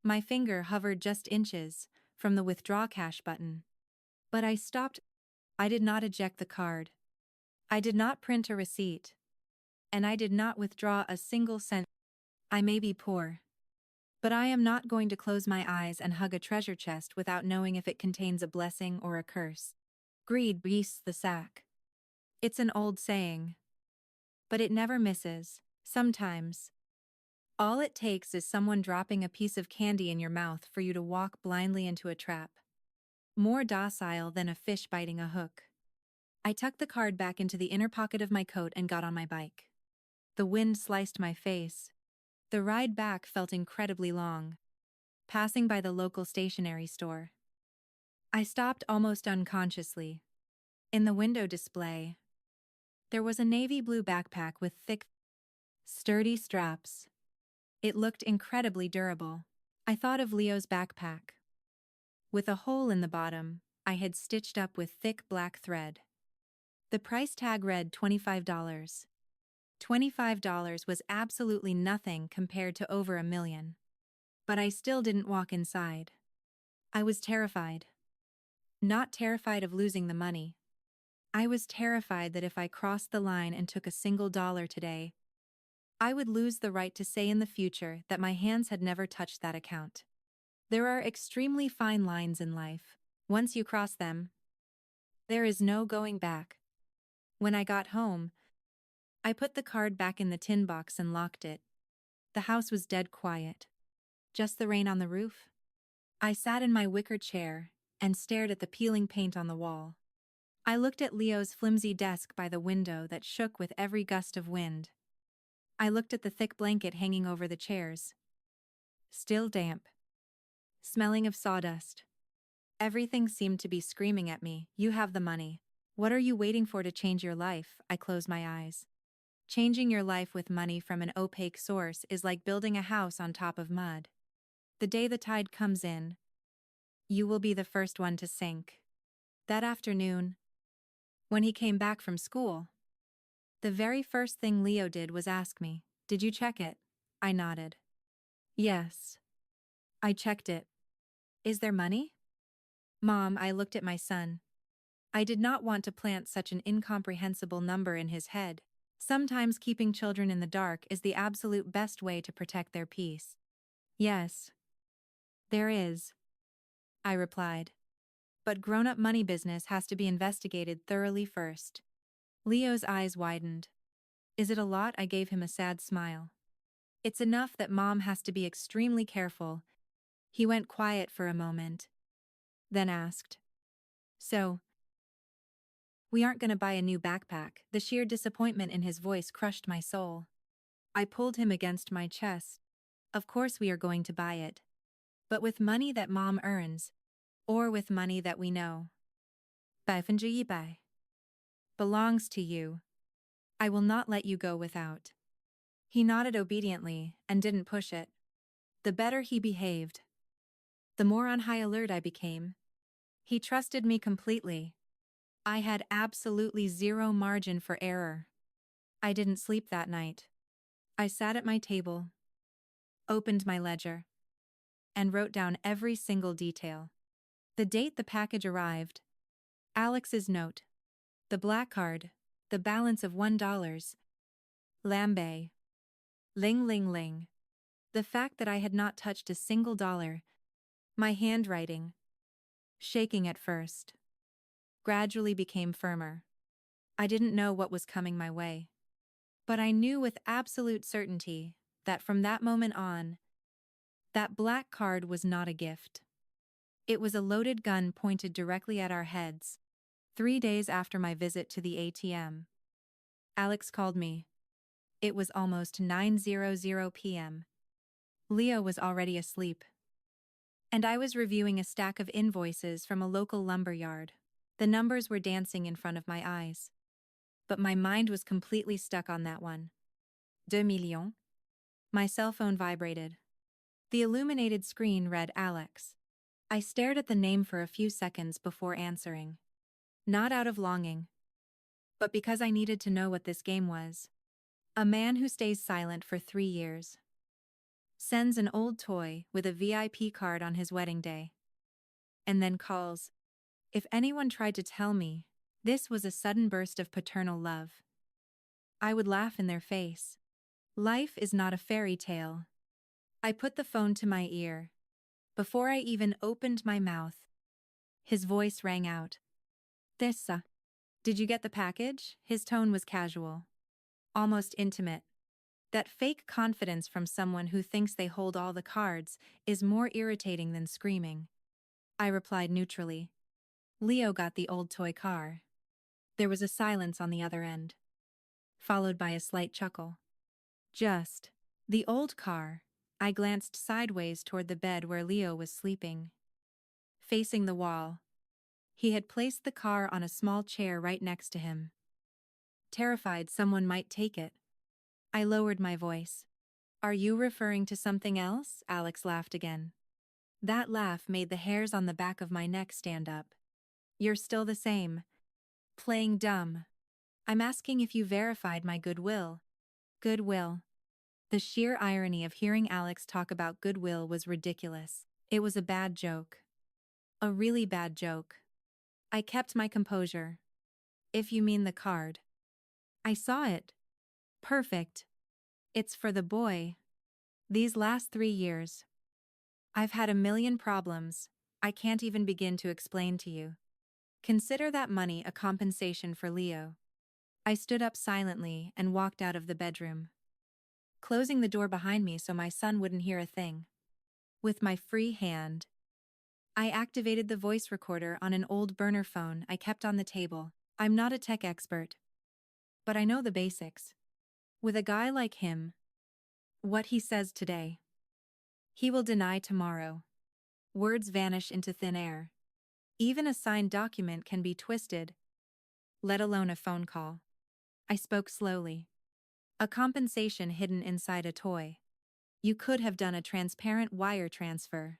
My finger hovered just inches from the withdraw cash button. But I stopped. I did not eject the card. I did not print a receipt. And I did not withdraw a single cent. I may be poor, but I am not going to close my eyes and hug a treasure chest without knowing if it contains a blessing or a curse. Greed beasts the sack. It's an old saying. But it never misses. Sometimes, all it takes is someone dropping a piece of candy in your mouth for you to walk blindly into a trap. More docile than a fish biting a hook. I tucked the card back into the inner pocket of my coat and got on my bike. The wind sliced my face. The ride back felt incredibly long. Passing by the local stationery store, I stopped almost unconsciously. In the window display, there was a navy blue backpack with thick, sturdy straps. It looked incredibly durable. I thought of Leo's backpack. With a hole in the bottom, I had stitched up with thick black thread. The price tag read $25. $25 was absolutely nothing compared to over $1 million. But I still didn't walk inside. I was terrified. Not terrified of losing the money. I was terrified that if I crossed the line and took a single dollar today, I would lose the right to say in the future that my hands had never touched that account. There are extremely fine lines in life. Once you cross them, there is no going back. When I got home, I put the card back in the tin box and locked it. The house was dead quiet. Just the rain on the roof. I sat in my wicker chair and stared at the peeling paint on the wall. I looked at Leo's flimsy desk by the window that shook with every gust of wind. I looked at the thick blanket hanging over the chairs. Still damp. Smelling of sawdust. Everything seemed to be screaming at me, "You have the money. What are you waiting for to change your life?" I closed my eyes. Changing your life with money from an opaque source is like building a house on top of mud. The day the tide comes in, you will be the first one to sink. That afternoon, when he came back from school, the very first thing Leo did was ask me, "Did you check it?" I nodded. "Yes. I checked it. Is there money?" "Mom," I looked at my son. I did not want to plant such an incomprehensible number in his head. Sometimes keeping children in the dark is the absolute best way to protect their peace. Yes, there is, I replied. But grown-up money business has to be investigated thoroughly first. Leo's eyes widened. Is it a lot? I gave him a sad smile. It's enough that Mom has to be extremely careful. He went quiet for a moment, then asked, So, we aren't going to buy a new backpack? The sheer disappointment in his voice crushed my soul. I pulled him against my chest. Of course we are going to buy it. But with money that Mom earns, or with money that we know. 100% belongs to you. I will not let you go without. He nodded obediently and didn't push it. The better he behaved, the more on high alert I became. He trusted me completely. I had absolutely zero margin for error. I didn't sleep that night. I sat at my table, opened my ledger, and wrote down every single detail. The date the package arrived, Alex's note, the black card, the balance of $1, Lambe, ling ling ling, the fact that I had not touched a single dollar, my handwriting, shaking at first, gradually became firmer. I didn't know what was coming my way. But I knew with absolute certainty that from that moment on, that black card was not a gift. It was a loaded gun pointed directly at our heads. 3 days after my visit to the ATM, Alex called me. It was almost 9:00 p.m. Leo was already asleep, and I was reviewing a stack of invoices from a local lumber yard. The numbers were dancing in front of my eyes, but my mind was completely stuck on that one. 2 millions? My cell phone vibrated. The illuminated screen read Alex. I stared at the name for a few seconds before answering. Not out of longing, but because I needed to know what this game was. A man who stays silent for 3 years. Sends an old toy with a VIP card on his wedding day. And then calls. If anyone tried to tell me this was a sudden burst of paternal love, I would laugh in their face. Life is not a fairy tale. I put the phone to my ear. Before I even opened my mouth, his voice rang out. Tessa, did you get the package? His tone was casual, almost intimate. That fake confidence from someone who thinks they hold all the cards is more irritating than screaming. I replied neutrally. Leo got the old toy car. There was a silence on the other end, followed by a slight chuckle. Just the old car. I glanced sideways toward the bed where Leo was sleeping. Facing the wall, he had placed the car on a small chair right next to him. Terrified someone might take it, I lowered my voice. Are you referring to something else? Alex laughed again. That laugh made the hairs on the back of my neck stand up. You're still the same. Playing dumb. I'm asking if you verified my goodwill. Goodwill. The sheer irony of hearing Alex talk about goodwill was ridiculous. It was a bad joke. A really bad joke. I kept my composure. If you mean the card. I saw it. Perfect. It's for the boy. These last 3 years, I've had a million problems I can't even begin to explain to you. Consider that money a compensation for Leo. I stood up silently and walked out of the bedroom, closing the door behind me so my son wouldn't hear a thing. With my free hand, I activated the voice recorder on an old burner phone I kept on the table. I'm not a tech expert, but I know the basics. With a guy like him, what he says today, he will deny tomorrow. Words vanish into thin air. Even a signed document can be twisted, let alone a phone call. I spoke slowly. A compensation hidden inside a toy. You could have done a transparent wire transfer.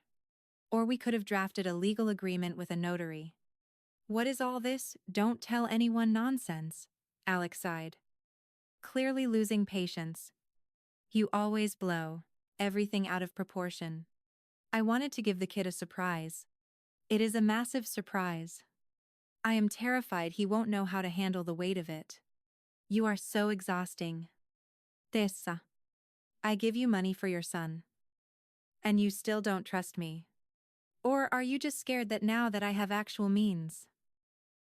Or we could have drafted a legal agreement with a notary. What is all this "don't tell anyone" nonsense? Alex sighed, clearly losing patience. You always blow everything out of proportion. I wanted to give the kid a surprise. It is a massive surprise. I am terrified he won't know how to handle the weight of it. You are so exhausting. Tessa, I give you money for your son. And you still don't trust me? Or are you just scared that now that I have actual means?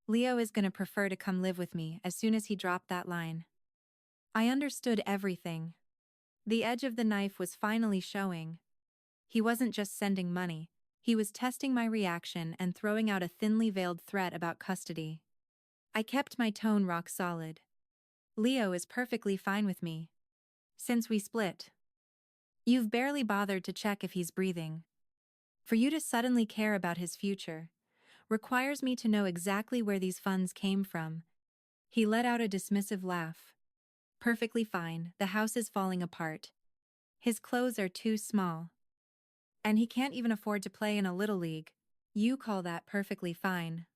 Leo is gonna prefer to come live with me as soon as he dropped that line. I understood everything. The edge of the knife was finally showing. He wasn't just sending money, he was testing my reaction and throwing out a thinly veiled threat about custody. I kept my tone rock solid. Leo is perfectly fine with me. Since we split. You've barely bothered to check if he's breathing. For you to suddenly care about his future requires me to know exactly where these funds came from. He let out a dismissive laugh. Perfectly fine, the house is falling apart. His clothes are too small. And he can't even afford to play in a little league. You call that perfectly fine.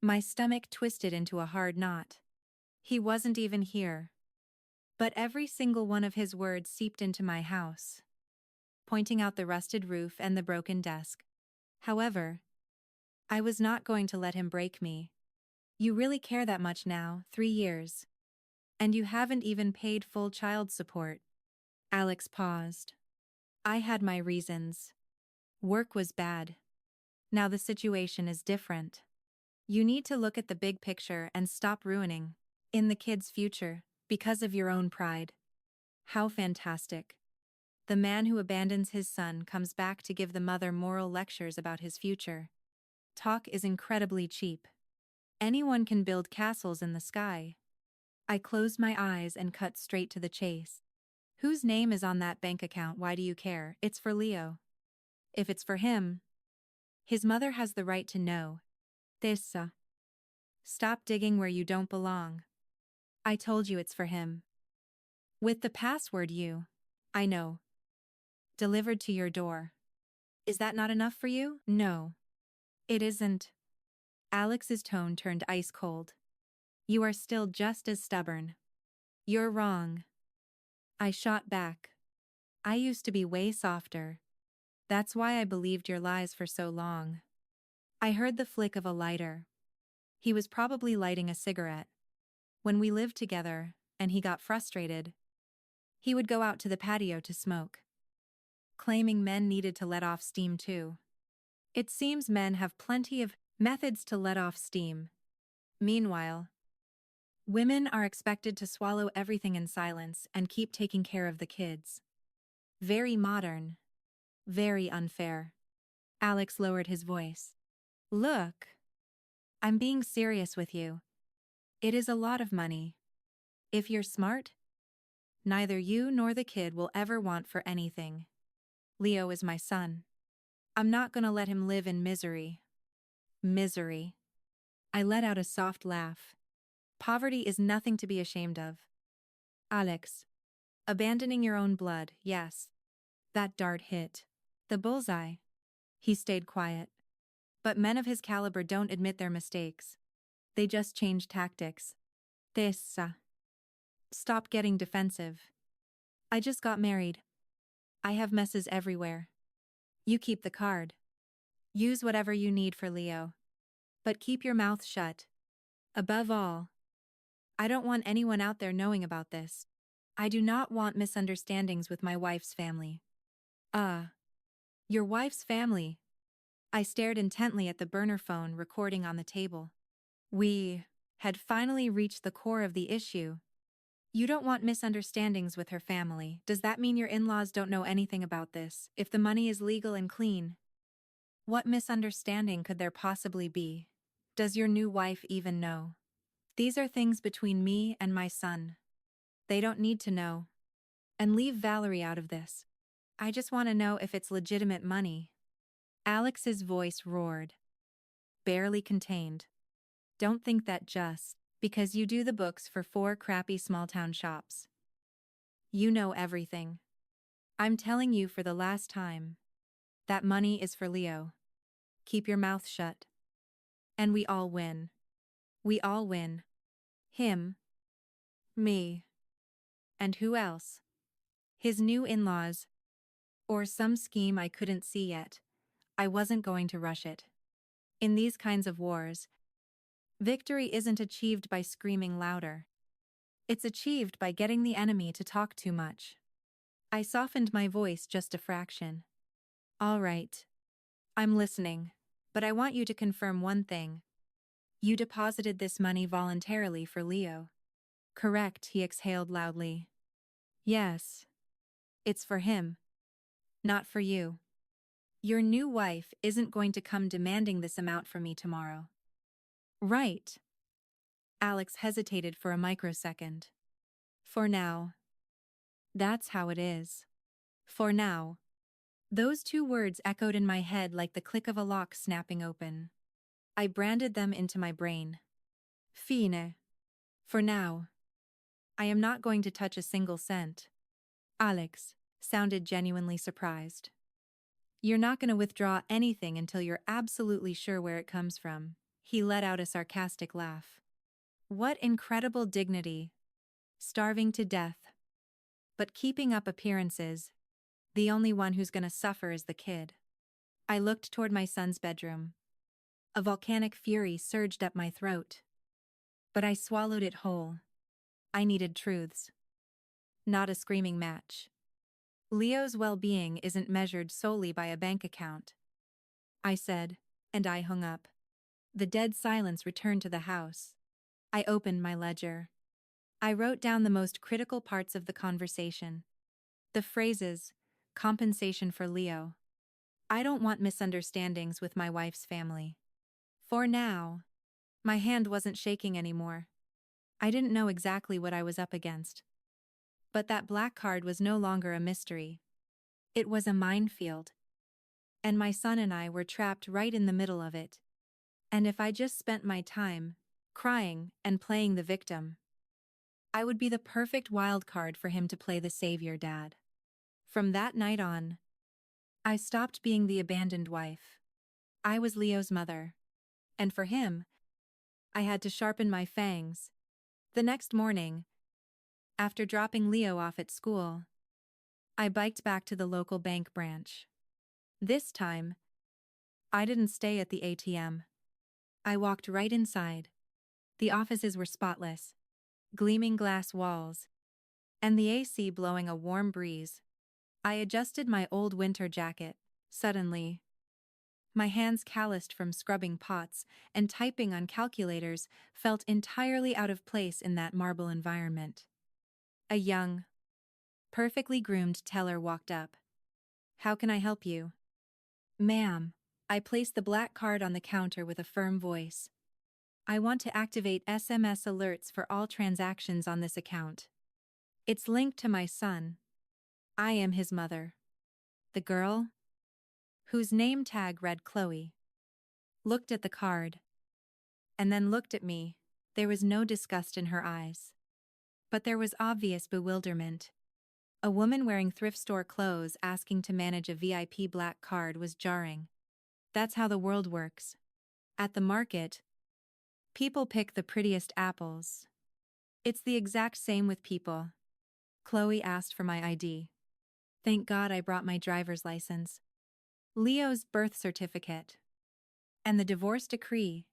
My stomach twisted into a hard knot. He wasn't even here. But every single one of his words seeped into my house, pointing out the rusted roof and the broken desk. However, I was not going to let him break me. You really care that much now, 3 years. And you haven't even paid full child support. Alex paused. I had my reasons. Work was bad. Now the situation is different. You need to look at the big picture and stop ruining in the kid's future because of your own pride. How fantastic. The man who abandons his son comes back to give the mother moral lectures about his future. Talk is incredibly cheap. Anyone can build castles in the sky. I closed my eyes and cut straight to the chase. Whose name is on that bank account? Why do you care? It's for Leo. If it's for him, his mother has the right to know. Tessa. Stop digging where you don't belong. I told you it's for him. With the password I know. Delivered to your door. Is that not enough for you? No. It isn't. Alex's tone turned ice cold. You are still just as stubborn. You're wrong. I shot back. I used to be way softer. That's why I believed your lies for so long. I heard the flick of a lighter. He was probably lighting a cigarette. When we lived together, and he got frustrated, he would go out to the patio to smoke, claiming men needed to let off steam too. It seems men have plenty of methods to let off steam. Meanwhile, women are expected to swallow everything in silence and keep taking care of the kids. Very modern. Very unfair. Alex lowered his voice. Look. I'm being serious with you. It is a lot of money. If you're smart, neither you nor the kid will ever want for anything. Leo is my son. I'm not gonna let him live in misery. Misery. I let out a soft laugh. Poverty is nothing to be ashamed of. Alex. Abandoning your own blood, yes. That dart hit the bullseye. He stayed quiet. But men of his caliber don't admit their mistakes. They just change tactics. Tessa. Stop getting defensive. I just got married. I have messes everywhere. You keep the card. Use whatever you need for Leo. But keep your mouth shut. Above all, I don't want anyone out there knowing about this. I do not want misunderstandings with my wife's family. Your wife's family? I stared intently at the burner phone recording on the table. We had finally reached the core of the issue. You don't want misunderstandings with her family. Does that mean your in-laws don't know anything about this, if the money is legal and clean? What misunderstanding could there possibly be? Does your new wife even know? These are things between me and my son. They don't need to know. And leave Valerie out of this. I just want to know if it's legitimate money. Alex's voice roared. Barely contained. Don't think that just because you do the books for 4 crappy small-town shops. You know everything. I'm telling you for the last time. That money is for Leo. Keep your mouth shut. And we all win. We all win. Him. Me. And who else? His new in-laws. Or some scheme I couldn't see yet. I wasn't going to rush it. In these kinds of wars, victory isn't achieved by screaming louder. It's achieved by getting the enemy to talk too much. I softened my voice just a fraction. All right. I'm listening. But I want you to confirm one thing. You deposited this money voluntarily for Leo. Correct, he exhaled loudly. Yes. It's for him. Not for you. Your new wife isn't going to come demanding this amount from me tomorrow. Right. Alex hesitated for a microsecond. For now. That's how it is. For now. Those two words echoed in my head like the click of a lock snapping open. I branded them into my brain. Fine. For now. I am not going to touch a single cent. Alex sounded genuinely surprised. You're not going to withdraw anything until you're absolutely sure where it comes from. He let out a sarcastic laugh. What incredible dignity. Starving to death. But keeping up appearances. The only one who's going to suffer is the kid. I looked toward my son's bedroom. A volcanic fury surged up my throat. But I swallowed it whole. I needed truths. Not a screaming match. Leo's well-being isn't measured solely by a bank account. I said, and I hung up. The dead silence returned to the house. I opened my ledger. I wrote down the most critical parts of the conversation. The phrases, compensation for Leo. I don't want misunderstandings with my wife's family. For now. My hand wasn't shaking anymore. I didn't know exactly what I was up against. But that black card was no longer a mystery. It was a minefield. And my son and I were trapped right in the middle of it. And if I just spent my time, crying and playing the victim, I would be the perfect wild card for him to play the savior dad. From that night on, I stopped being the abandoned wife. I was Leo's mother. And for him, I had to sharpen my fangs. The next morning, after dropping Leo off at school, I biked back to the local bank branch. This time, I didn't stay at the ATM. I walked right inside. The offices were spotless, gleaming glass walls, and the AC blowing a warm breeze. I adjusted my old winter jacket. Suddenly, my hands calloused from scrubbing pots and typing on calculators felt entirely out of place in that marble environment. A young, perfectly groomed teller walked up. How can I help you? Ma'am, I placed the black card on the counter with a firm voice. I want to activate SMS alerts for all transactions on this account. It's linked to my son. I am his mother. The girl, whose name tag read Chloe, looked at the card, and then looked at me. There was no disgust in her eyes. But there was obvious bewilderment. A woman wearing thrift store clothes asking to manage a VIP black card was jarring. That's how the world works. At the market, people pick the prettiest apples. It's the exact same with people. Chloe asked for my ID. Thank God I brought my driver's license. Leo's birth certificate. And the divorce decree,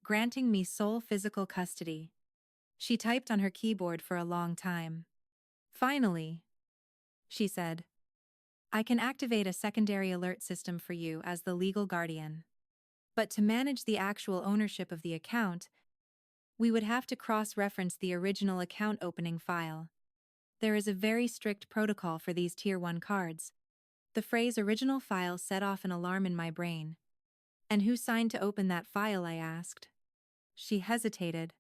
granting me sole physical custody. She typed on her keyboard for a long time. Finally, she said, I can activate a secondary alert system for you as the legal guardian. But to manage the actual ownership of the account, we would have to cross-reference the original account opening file. There is a very strict protocol for these Tier 1 cards. The phrase original file set off an alarm in my brain. And who signed to open that file, I asked. She hesitated.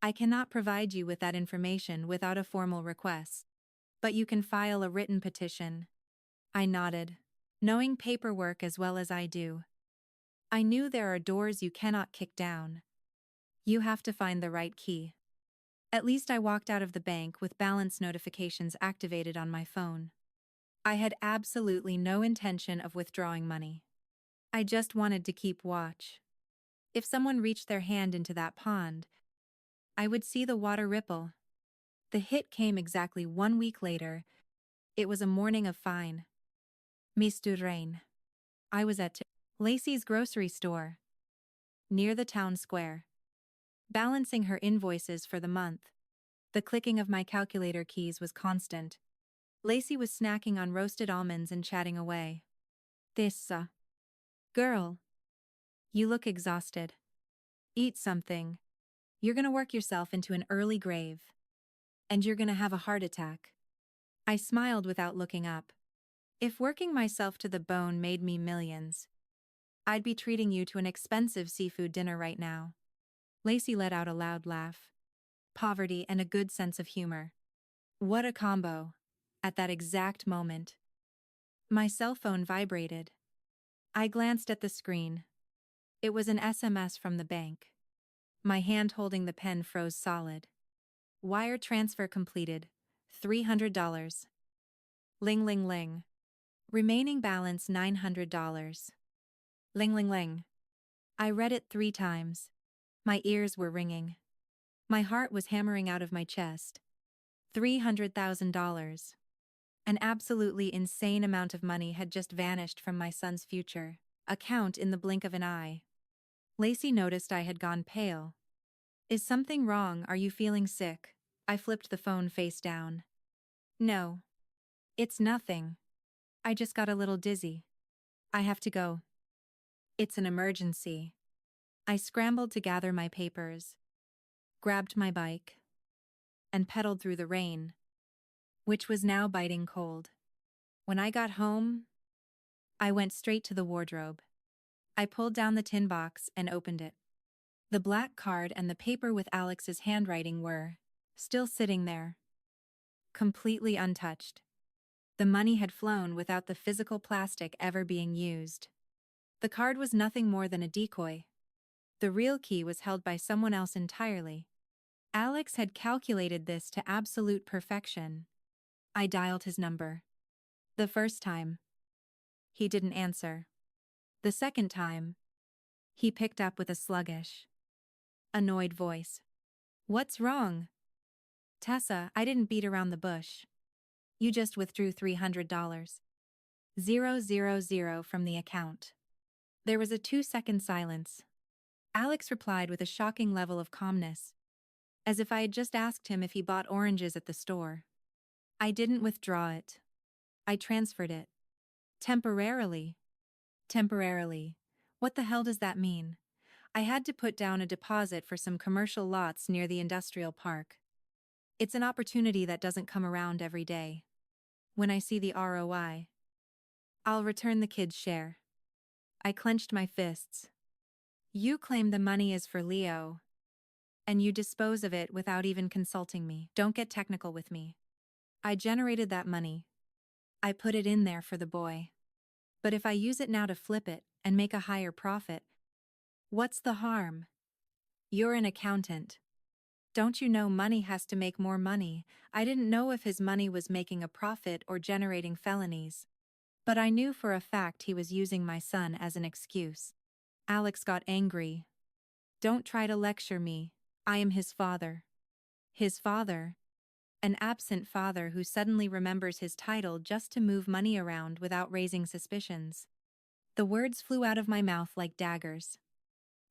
I cannot provide you with that information without a formal request. But you can file a written petition. I nodded, knowing paperwork as well as I do. I knew there are doors you cannot kick down. You have to find the right key. At least I walked out of the bank with balance notifications activated on my phone. I had absolutely no intention of withdrawing money. I just wanted to keep watch. If someone reached their hand into that pond, I would see the water ripple. The hit came exactly 1 week later. It was a morning of fine. Mr. Rain. I was at Lacey's grocery store, near the town square, balancing her invoices for the month. The clicking of my calculator keys was constant. Lacey was snacking on roasted almonds and chatting away. This, girl. You look exhausted. Eat something. You're gonna work yourself into an early grave. And you're gonna have a heart attack. I smiled without looking up. If working myself to the bone made me millions, I'd be treating you to an expensive seafood dinner right now. Lacey let out a loud laugh. Poverty and a good sense of humor. What a combo. At that exact moment, my cell phone vibrated. I glanced at the screen. It was an SMS from the bank. My hand holding the pen froze solid. Wire transfer completed. $300. Ling ling ling. Remaining balance $900. Ling ling ling. I read it 3 times. My ears were ringing. My heart was hammering out of my chest. $300,000. An absolutely insane amount of money had just vanished from my son's future account in the blink of an eye. Lacey noticed I had gone pale. Is something wrong? Are you feeling sick? I flipped the phone face down. No. It's nothing. I just got a little dizzy. I have to go. It's an emergency. I scrambled to gather my papers, grabbed my bike, and pedaled through the rain, which was now biting cold. When I got home, I went straight to the wardrobe. I pulled down the tin box and opened it. The black card and the paper with Alex's handwriting were still sitting there, completely untouched. The money had flown without the physical plastic ever being used. The card was nothing more than a decoy. The real key was held by someone else entirely. Alex had calculated this to absolute perfection. I dialed his number. The first time, he didn't answer. The second time, he picked up with a sluggish, annoyed voice. What's wrong? Tessa, I didn't beat around the bush. You just withdrew $300. 000 from the account. There was a 2-second silence. Alex replied with a shocking level of calmness, as if I had just asked him if he bought oranges at the store. I didn't withdraw it. I transferred it. Temporarily. Temporarily. What the hell does that mean? I had to put down a deposit for some commercial lots near the industrial park. It's an opportunity that doesn't come around every day. When I see the ROI, I'll return the kids' share. I clenched my fists. You claim the money is for Leo, and you dispose of it without even consulting me. Don't get technical with me. I generated that money. I put it in there for the boy. But if I use it now to flip it and make a higher profit, what's the harm? You're an accountant. Don't you know money has to make more money? I didn't know if his money was making a profit or generating felonies. But I knew for a fact he was using my son as an excuse. Alex got angry. Don't try to lecture me. I am his father. His father? An absent father who suddenly remembers his title just to move money around without raising suspicions. The words flew out of my mouth like daggers.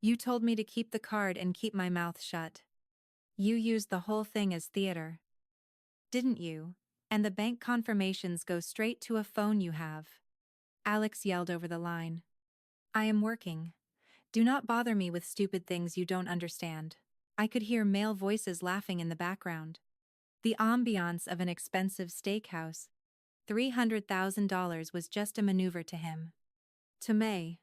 You told me to keep the card and keep my mouth shut. You used the whole thing as theater. Didn't you? And the bank confirmations go straight to a phone you have. Alex yelled over the line. I am working. Do not bother me with stupid things you don't understand. I could hear male voices laughing in the background. The ambiance of an expensive steakhouse. $300,000 was just a maneuver to him. To May.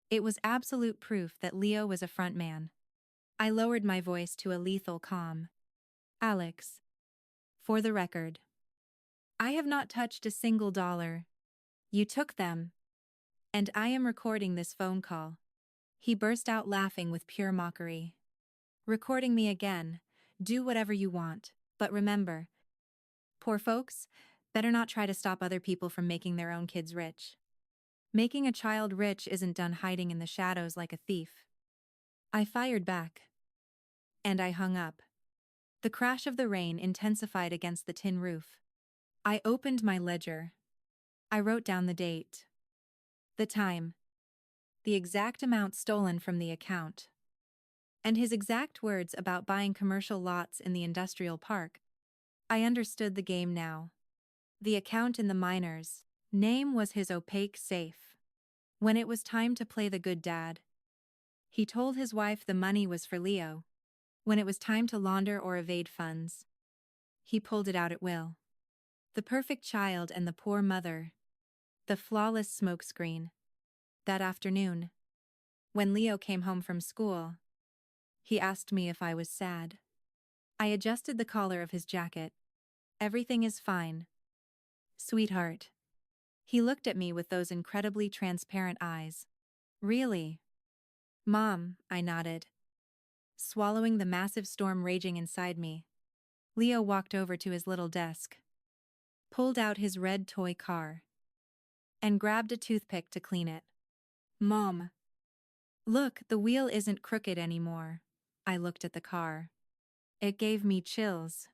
It was absolute proof that Leo was a front man. I lowered my voice to a lethal calm. Alex. For the record. I have not touched a single dollar. You took them. And I am recording this phone call. He burst out laughing with pure mockery. Recording me again. Do whatever you want, but remember, poor folks better not try to stop other people from making their own kids rich. Making a child rich isn't done hiding in the shadows like a thief. I fired back. And I hung up. The crash of the rain intensified against the tin roof. I opened my ledger. I wrote down the date. The time. The exact amount stolen from the account. And his exact words about buying commercial lots in the industrial park. I understood the game now. The account in the miner's name was his opaque safe. When it was time to play the good dad, he told his wife the money was for Leo. When it was time to launder or evade funds, he pulled it out at will. The perfect child and the poor mother. The flawless smokescreen. That afternoon, when Leo came home from school, he asked me if I was sad. I adjusted the collar of his jacket. Everything is fine, sweetheart. He looked at me with those incredibly transparent eyes. Really? Mom, I nodded, swallowing the massive storm raging inside me. Leo walked over to his little desk, pulled out his red toy car, and grabbed a toothpick to clean it. Mom. Look, the wheel isn't crooked anymore. I looked at the car. It gave me chills.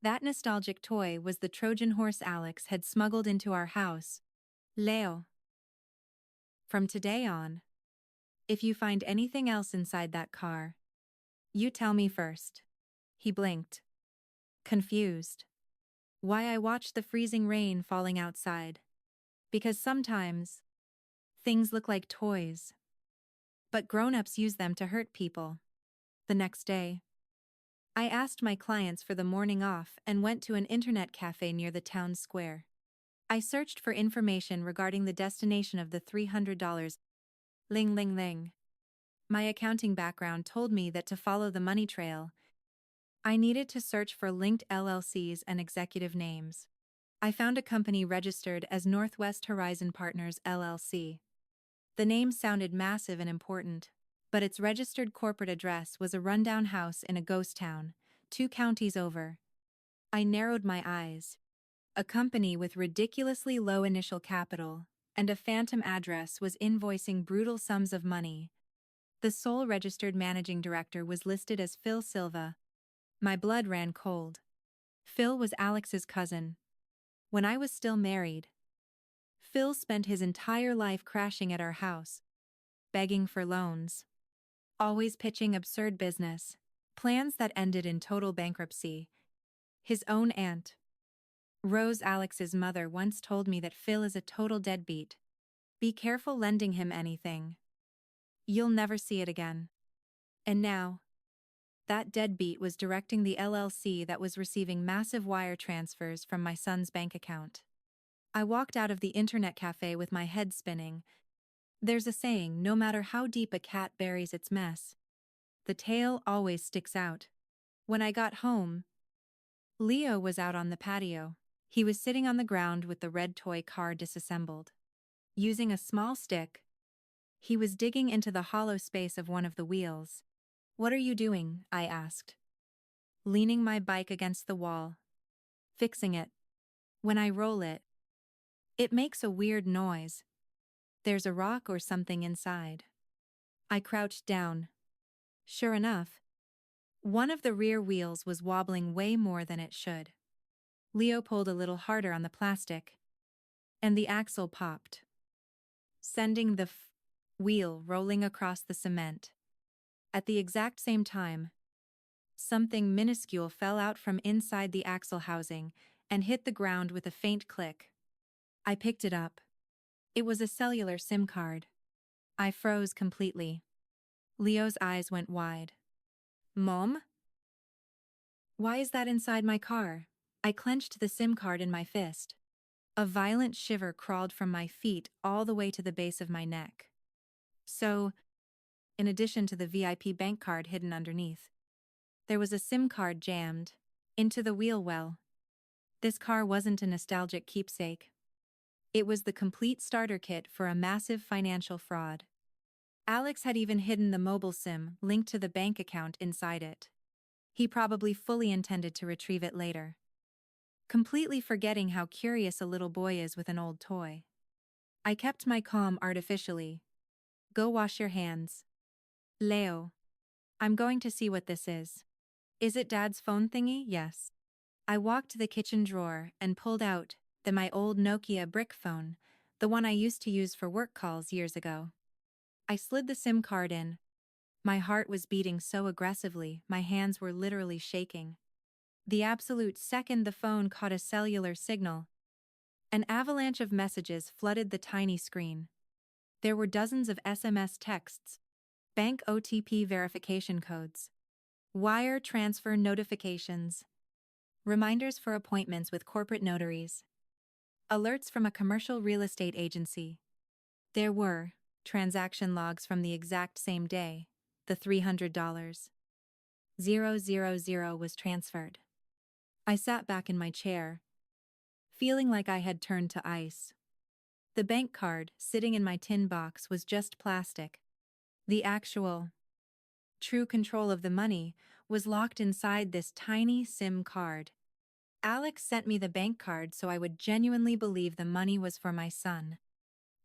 That nostalgic toy was the Trojan horse Alex had smuggled into our house. Leo. From today on, if you find anything else inside that car, you tell me first. He blinked, confused. Why I watched the freezing rain falling outside. Because sometimes, things look like toys, but grown-ups use them to hurt people. The next day, I asked my clients for the morning off and went to an internet cafe near the town square. I searched for information regarding the destination of the $300. Ling ling ling. My accounting background told me that to follow the money trail, I needed to search for linked LLCs and executive names. I found a company registered as Northwest Horizon Partners LLC. The name sounded massive and important, but its registered corporate address was a rundown house in a ghost town, 2 counties over. I narrowed my eyes. A company with ridiculously low initial capital and a phantom address was invoicing brutal sums of money. The sole registered managing director was listed as Phil Silva. My blood ran cold. Phil was Alex's cousin. When I was still married, Phil spent his entire life crashing at our house, begging for loans, always pitching absurd business plans that ended in total bankruptcy. His own aunt, Rose, Alex's mother, once told me that Phil is a total deadbeat. Be careful lending him anything. You'll never see it again. And now, that deadbeat was directing the LLC that was receiving massive wire transfers from my son's bank account. I walked out of the internet cafe with my head spinning. There's a saying, no matter how deep a cat buries its mess, the tail always sticks out. When I got home, Leo was out on the patio. He was sitting on the ground with the red toy car disassembled. Using a small stick, he was digging into the hollow space of one of the wheels. What are you doing? I asked, leaning my bike against the wall. Fixing it. When I roll it, it makes a weird noise. There's a rock or something inside. I crouched down. Sure enough, one of the rear wheels was wobbling way more than it should. Leo pulled a little harder on the plastic, and the axle popped, sending the wheel rolling across the cement. At the exact same time, something minuscule fell out from inside the axle housing and hit the ground with a faint click. I picked it up. It was a cellular SIM card. I froze completely. Leo's eyes went wide. Mom? Why is that inside my car? I clenched the SIM card in my fist. A violent shiver crawled from my feet all the way to the base of my neck. So, in addition to the VIP bank card hidden underneath, there was a SIM card jammed into the wheel well. This car wasn't a nostalgic keepsake. It was the complete starter kit for a massive financial fraud. Alex had even hidden the mobile SIM linked to the bank account inside it. He probably fully intended to retrieve it later, completely forgetting how curious a little boy is with an old toy. I kept my calm artificially. Go wash your hands. Leo, I'm going to see what this is. Is it Dad's phone thingy? Yes. I walked to the kitchen drawer and pulled out my old Nokia brick phone, the one I used to use for work calls years ago. I slid the SIM card in. My heart was beating so aggressively, my hands were literally shaking. The absolute second the phone caught a cellular signal, An avalanche of messages flooded the tiny screen. There were dozens of SMS texts, bank OTP verification codes, wire transfer notifications, reminders for appointments with corporate notaries, alerts from a commercial real estate agency. There were transaction logs from the exact same day, the $300. 000 was transferred. I sat back in my chair, feeling like I had turned to ice. The bank card sitting in my tin box was just plastic. The actual, true control of the money was locked inside this tiny SIM card. Alex sent me the bank card so I would genuinely believe the money was for my son.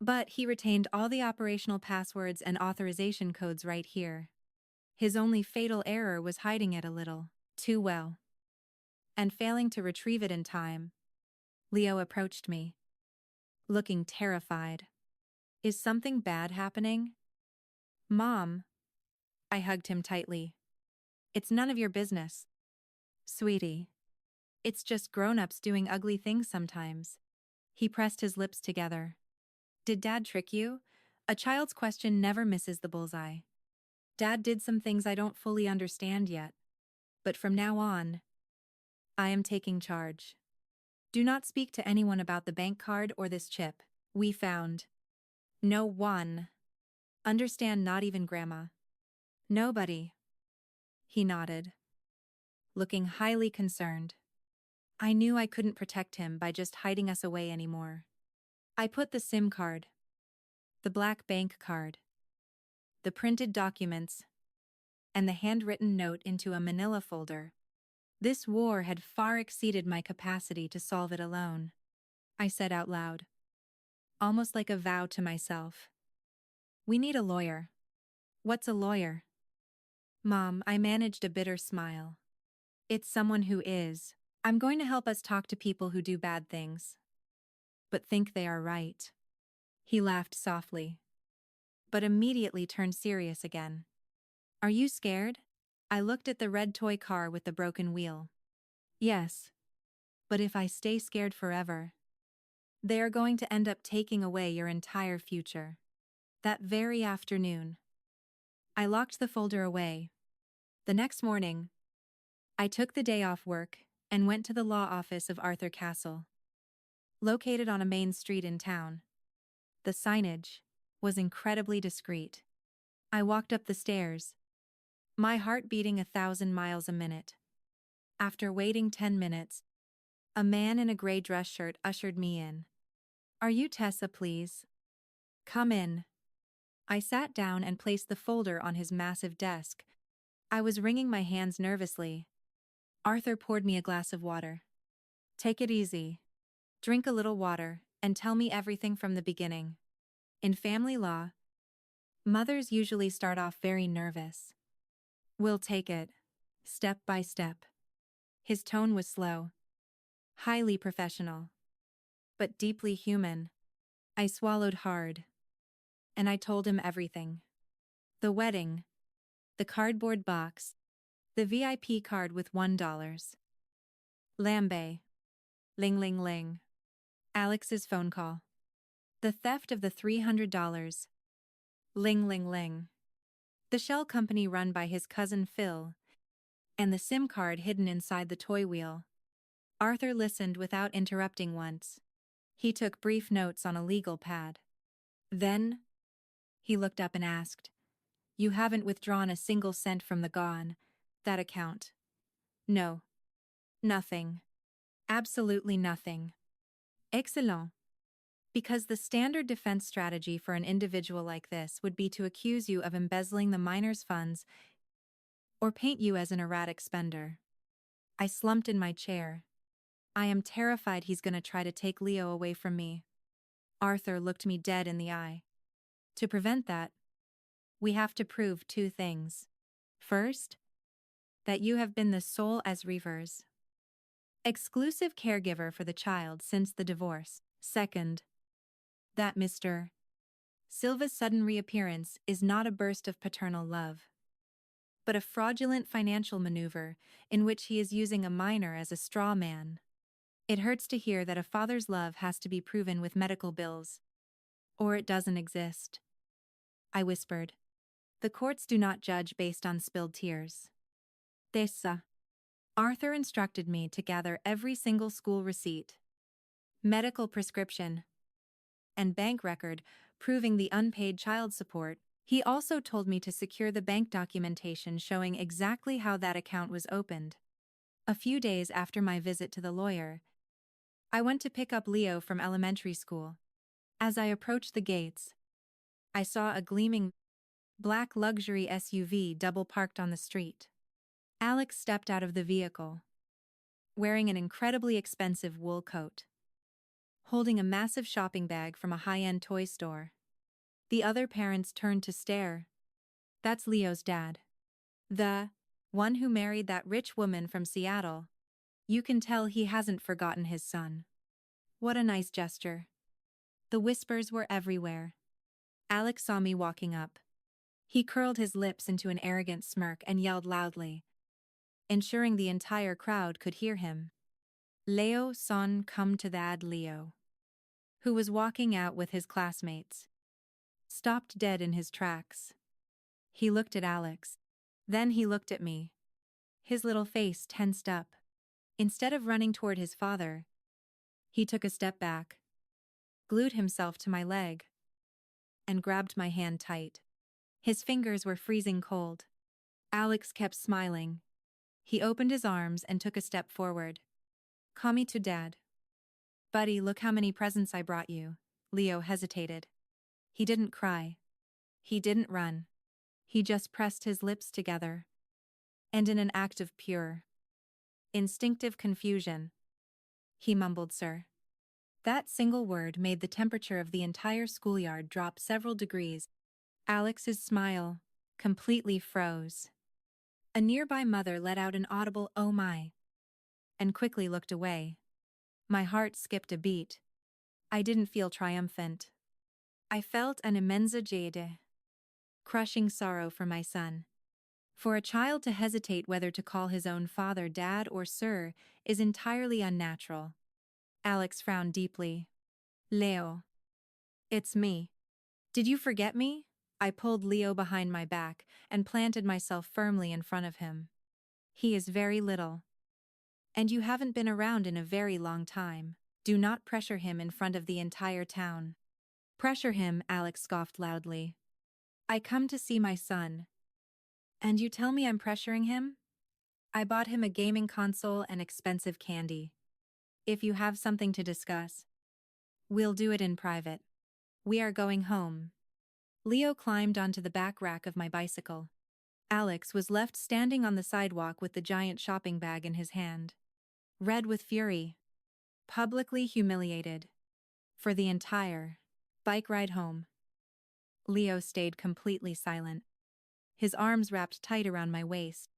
But he retained all the operational passwords and authorization codes right here. His only fatal error was hiding it a little too well. And failing to retrieve it in time. Leo approached me, looking terrified. Is something bad happening? Mom. I hugged him tightly. It's none of your business. Sweetie. It's just grown-ups doing ugly things sometimes. He pressed his lips together. Did Dad trick you? A child's question never misses the bullseye. Dad did some things I don't fully understand yet. But from now on, I am taking charge. Do not speak to anyone about the bank card or this chip. We found. No one. Understand, not even Grandma. Nobody. He nodded, looking highly concerned. I knew I couldn't protect him by just hiding us away anymore. I put the SIM card, the black bank card, the printed documents, and the handwritten note into a manila folder. This war had far exceeded my capacity to solve it alone. I said out loud, almost like a vow to myself. We need a lawyer. What's a lawyer? Mom, I managed a bitter smile. It's someone who is. I'm going to help us talk to people who do bad things, but think they are right. He laughed softly, but immediately turned serious again. Are you scared? I looked at the red toy car with the broken wheel. Yes, but if I stay scared forever, they are going to end up taking away your entire future. That very afternoon, I locked the folder away. The next morning, I took the day off work and went to the law office of Arthur Castle. Located on a main street in town, the signage was incredibly discreet. I walked up the stairs, my heart beating 1,000 miles a minute. After waiting 10 minutes, a man in a gray dress shirt ushered me in. Are you Tessa, please? Come in. I sat down and placed the folder on his massive desk. I was wringing my hands nervously. Arthur poured me a glass of water. Take it easy. Drink a little water and tell me everything from the beginning. In family law, mothers usually start off very nervous. We'll take it, step by step. His tone was slow, highly professional, but deeply human. I swallowed hard, and I told him everything. The wedding, the cardboard box, the VIP card with $1. Lambe. Ling ling ling. Alex's phone call. The theft of the $300. Ling ling ling. The shell company run by his cousin Phil, and the SIM card hidden inside the toy wheel. Arthur listened without interrupting once. He took brief notes on a legal pad. Then, he looked up and asked, You haven't withdrawn a single cent from that account? No. Nothing. Absolutely nothing. Excellent. Because the standard defense strategy for an individual like this would be to accuse you of embezzling the minor's funds or paint you as an erratic spender. I slumped in my chair. I am terrified he's going to try to take Leo away from me. Arthur looked me dead in the eye. To prevent that, we have to prove two things. First, that you have been the sole as Reavers' exclusive caregiver for the child since the divorce. Second, that Mr. Silva's sudden reappearance is not a burst of paternal love, but a fraudulent financial maneuver in which he is using a minor as a straw man. It hurts to hear that a father's love has to be proven with medical bills. Or it doesn't exist. I whispered. The courts do not judge based on spilled tears. Tessa. Arthur instructed me to gather every single school receipt, medical prescription, and bank record proving the unpaid child support. He also told me to secure the bank documentation showing exactly how that account was opened. A few days after my visit to the lawyer, I went to pick up Leo from elementary school. As I approached the gates, I saw a gleaming black luxury SUV double parked on the street. Alex stepped out of the vehicle, wearing an incredibly expensive wool coat, holding a massive shopping bag from a high-end toy store. The other parents turned to stare. That's Leo's dad. The one who married that rich woman from Seattle. You can tell he hasn't forgotten his son. What a nice gesture. The whispers were everywhere. Alex saw me walking up. He curled his lips into an arrogant smirk and yelled loudly, ensuring the entire crowd could hear him. Leo son come to dad Leo, who was walking out with his classmates, stopped dead in his tracks. He looked at Alex. Then he looked at me. His little face tensed up. Instead of running toward his father, he took a step back, glued himself to my leg, and grabbed my hand tight. His fingers were freezing cold. Alex kept smiling. He opened his arms and took a step forward. Call me to dad. Buddy, look how many presents I brought you. Leo hesitated. He didn't cry. He didn't run. He just pressed his lips together. And in an act of pure, instinctive confusion, he mumbled, "Sir." That single word made the temperature of the entire schoolyard drop several degrees. Alex's smile completely froze. A nearby mother let out an audible "oh my," and quickly looked away. My heart skipped a beat. I didn't feel triumphant. I felt an immense jade, crushing sorrow for my son. For a child to hesitate whether to call his own father dad or sir is entirely unnatural. Alex frowned deeply. Leo. It's me. Did you forget me? I pulled Leo behind my back and planted myself firmly in front of him. He is very little. And you haven't been around in a very long time. Do not pressure him in front of the entire town. Pressure him, Alex scoffed loudly. I come to see my son. And you tell me I'm pressuring him? I bought him a gaming console and expensive candy. If you have something to discuss, we'll do it in private. We are going home. Leo climbed onto the back rack of my bicycle. Alex was left standing on the sidewalk with the giant shopping bag in his hand. Red with fury. Publicly humiliated. For the entire bike ride home. Leo stayed completely silent. His arms wrapped tight around my waist.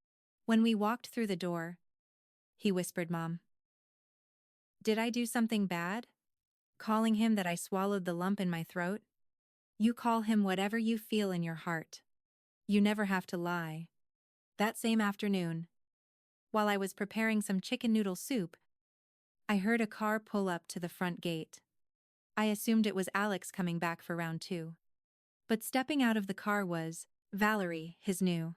When we walked through the door, he whispered, "Mom. Did I do something bad? Calling him that I swallowed the lump in my throat? You call him whatever you feel in your heart. You never have to lie." That same afternoon, while I was preparing some chicken noodle soup, I heard a car pull up to the front gate. I assumed it was Alex coming back for round 2. But stepping out of the car was Valerie, his new,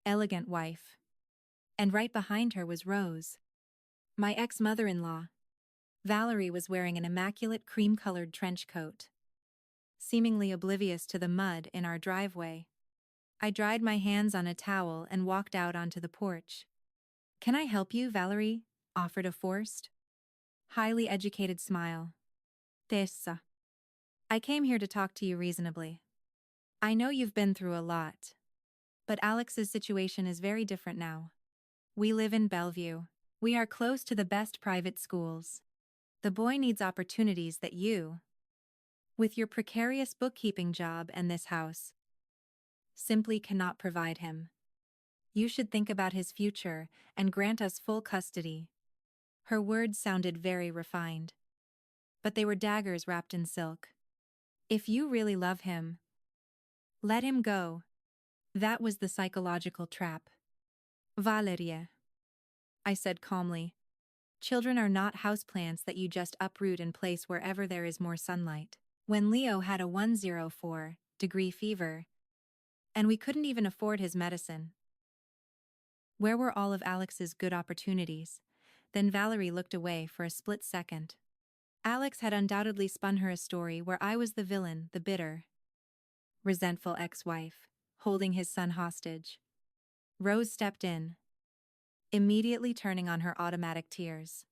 elegant wife. And right behind her was Rose, my ex-mother-in-law. Valerie was wearing an immaculate cream-colored trench coat, seemingly oblivious to the mud in our driveway. I dried my hands on a towel and walked out onto the porch. "Can I help you?" Valerie offered a forced, highly educated smile. Tessa. I came here to talk to you reasonably. I know you've been through a lot, but Alex's situation is very different now. We live in Bellevue. We are close to the best private schools. The boy needs opportunities that you, with your precarious bookkeeping job and this house, simply cannot provide him. You should think about his future and grant us full custody." Her words sounded very refined, but they were daggers wrapped in silk. "If you really love him, let him go." That was the psychological trap. "Valeria," I said calmly, Children are not houseplants that you just uproot and place wherever there is more sunlight. When Leo had a 104-degree fever, and we couldn't even afford his medicine, where were all of Alex's good opportunities? Then Valerie looked away for a split second. Alex had undoubtedly spun her a story where I was the villain, the bitter, resentful ex-wife, holding his son hostage. Rose stepped in, immediately turning on her automatic tears.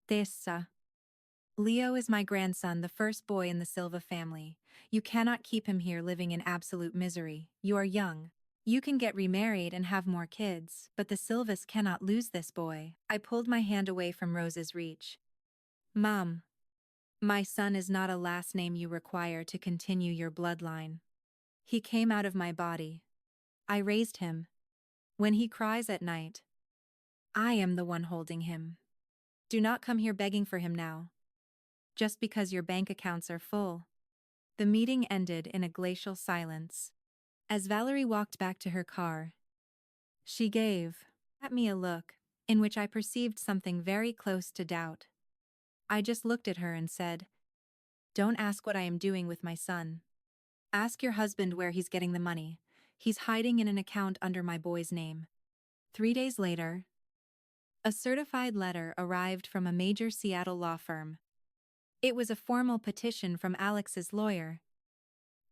Tessa. Leo is my grandson, the first boy in the Silva family. You cannot keep him here living in absolute misery. You are young. You can get remarried and have more kids, but the Silvas cannot lose this boy. I pulled my hand away from Rose's reach. Mom. My son is not a last name you require to continue your bloodline. He came out of my body. I raised him. When he cries at night, I am the one holding him. Do not come here begging for him now, just because your bank accounts are full. The meeting ended in a glacial silence. As Valerie walked back to her car, she gave at me a look in which I perceived something very close to doubt. I just looked at her and said, "Don't ask what I am doing with my son. Ask your husband where he's getting the money. He's hiding in an account under my boy's name." 3 days later, a certified letter arrived from a major Seattle law firm. It was a formal petition from Alex's lawyer,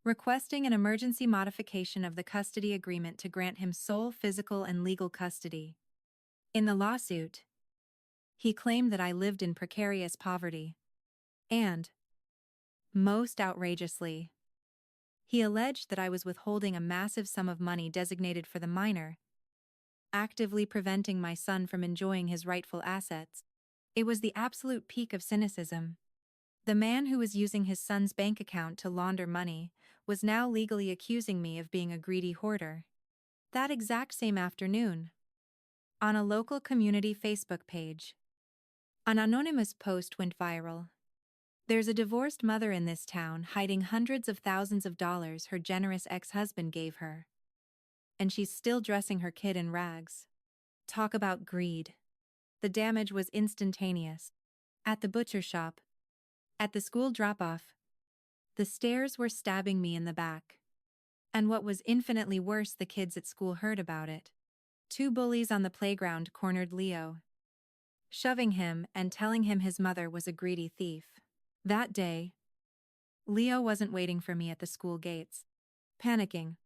requesting an emergency modification of the custody agreement to grant him sole physical and legal custody. In the lawsuit, he claimed that I lived in precarious poverty. And, most outrageously, he alleged that I was withholding a massive sum of money designated for the minor, actively preventing my son from enjoying his rightful assets. It was the absolute peak of cynicism. The man who was using his son's bank account to launder money was now legally accusing me of being a greedy hoarder. That exact same afternoon, on a local community Facebook page, an anonymous post went viral. There's a divorced mother in this town hiding hundreds of thousands of dollars her generous ex-husband gave her. And she's still dressing her kid in rags. Talk about greed. The damage was instantaneous. At the butcher shop, at the school drop-off, the stares were stabbing me in the back. And what was infinitely worse, the kids at school heard about it. 2 bullies on the playground cornered Leo, shoving him and telling him his mother was a greedy thief. That day, Leo wasn't waiting for me at the school gates. Panicking,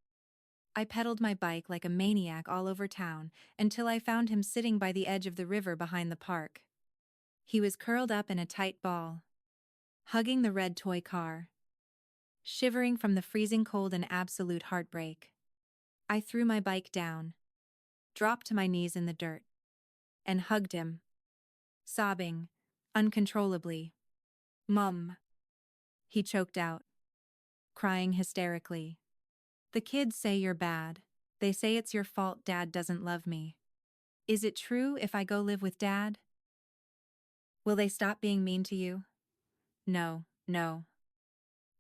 I pedaled my bike like a maniac all over town until I found him sitting by the edge of the river behind the park. He was curled up in a tight ball, hugging the red toy car, shivering from the freezing cold and absolute heartbreak. I threw my bike down, dropped to my knees in the dirt, and hugged him, sobbing uncontrollably. "Mum," he choked out, crying hysterically. "The kids say you're bad. They say it's your fault Dad doesn't love me. Is it true if I go live with Dad? Will they stop being mean to you?" No, no.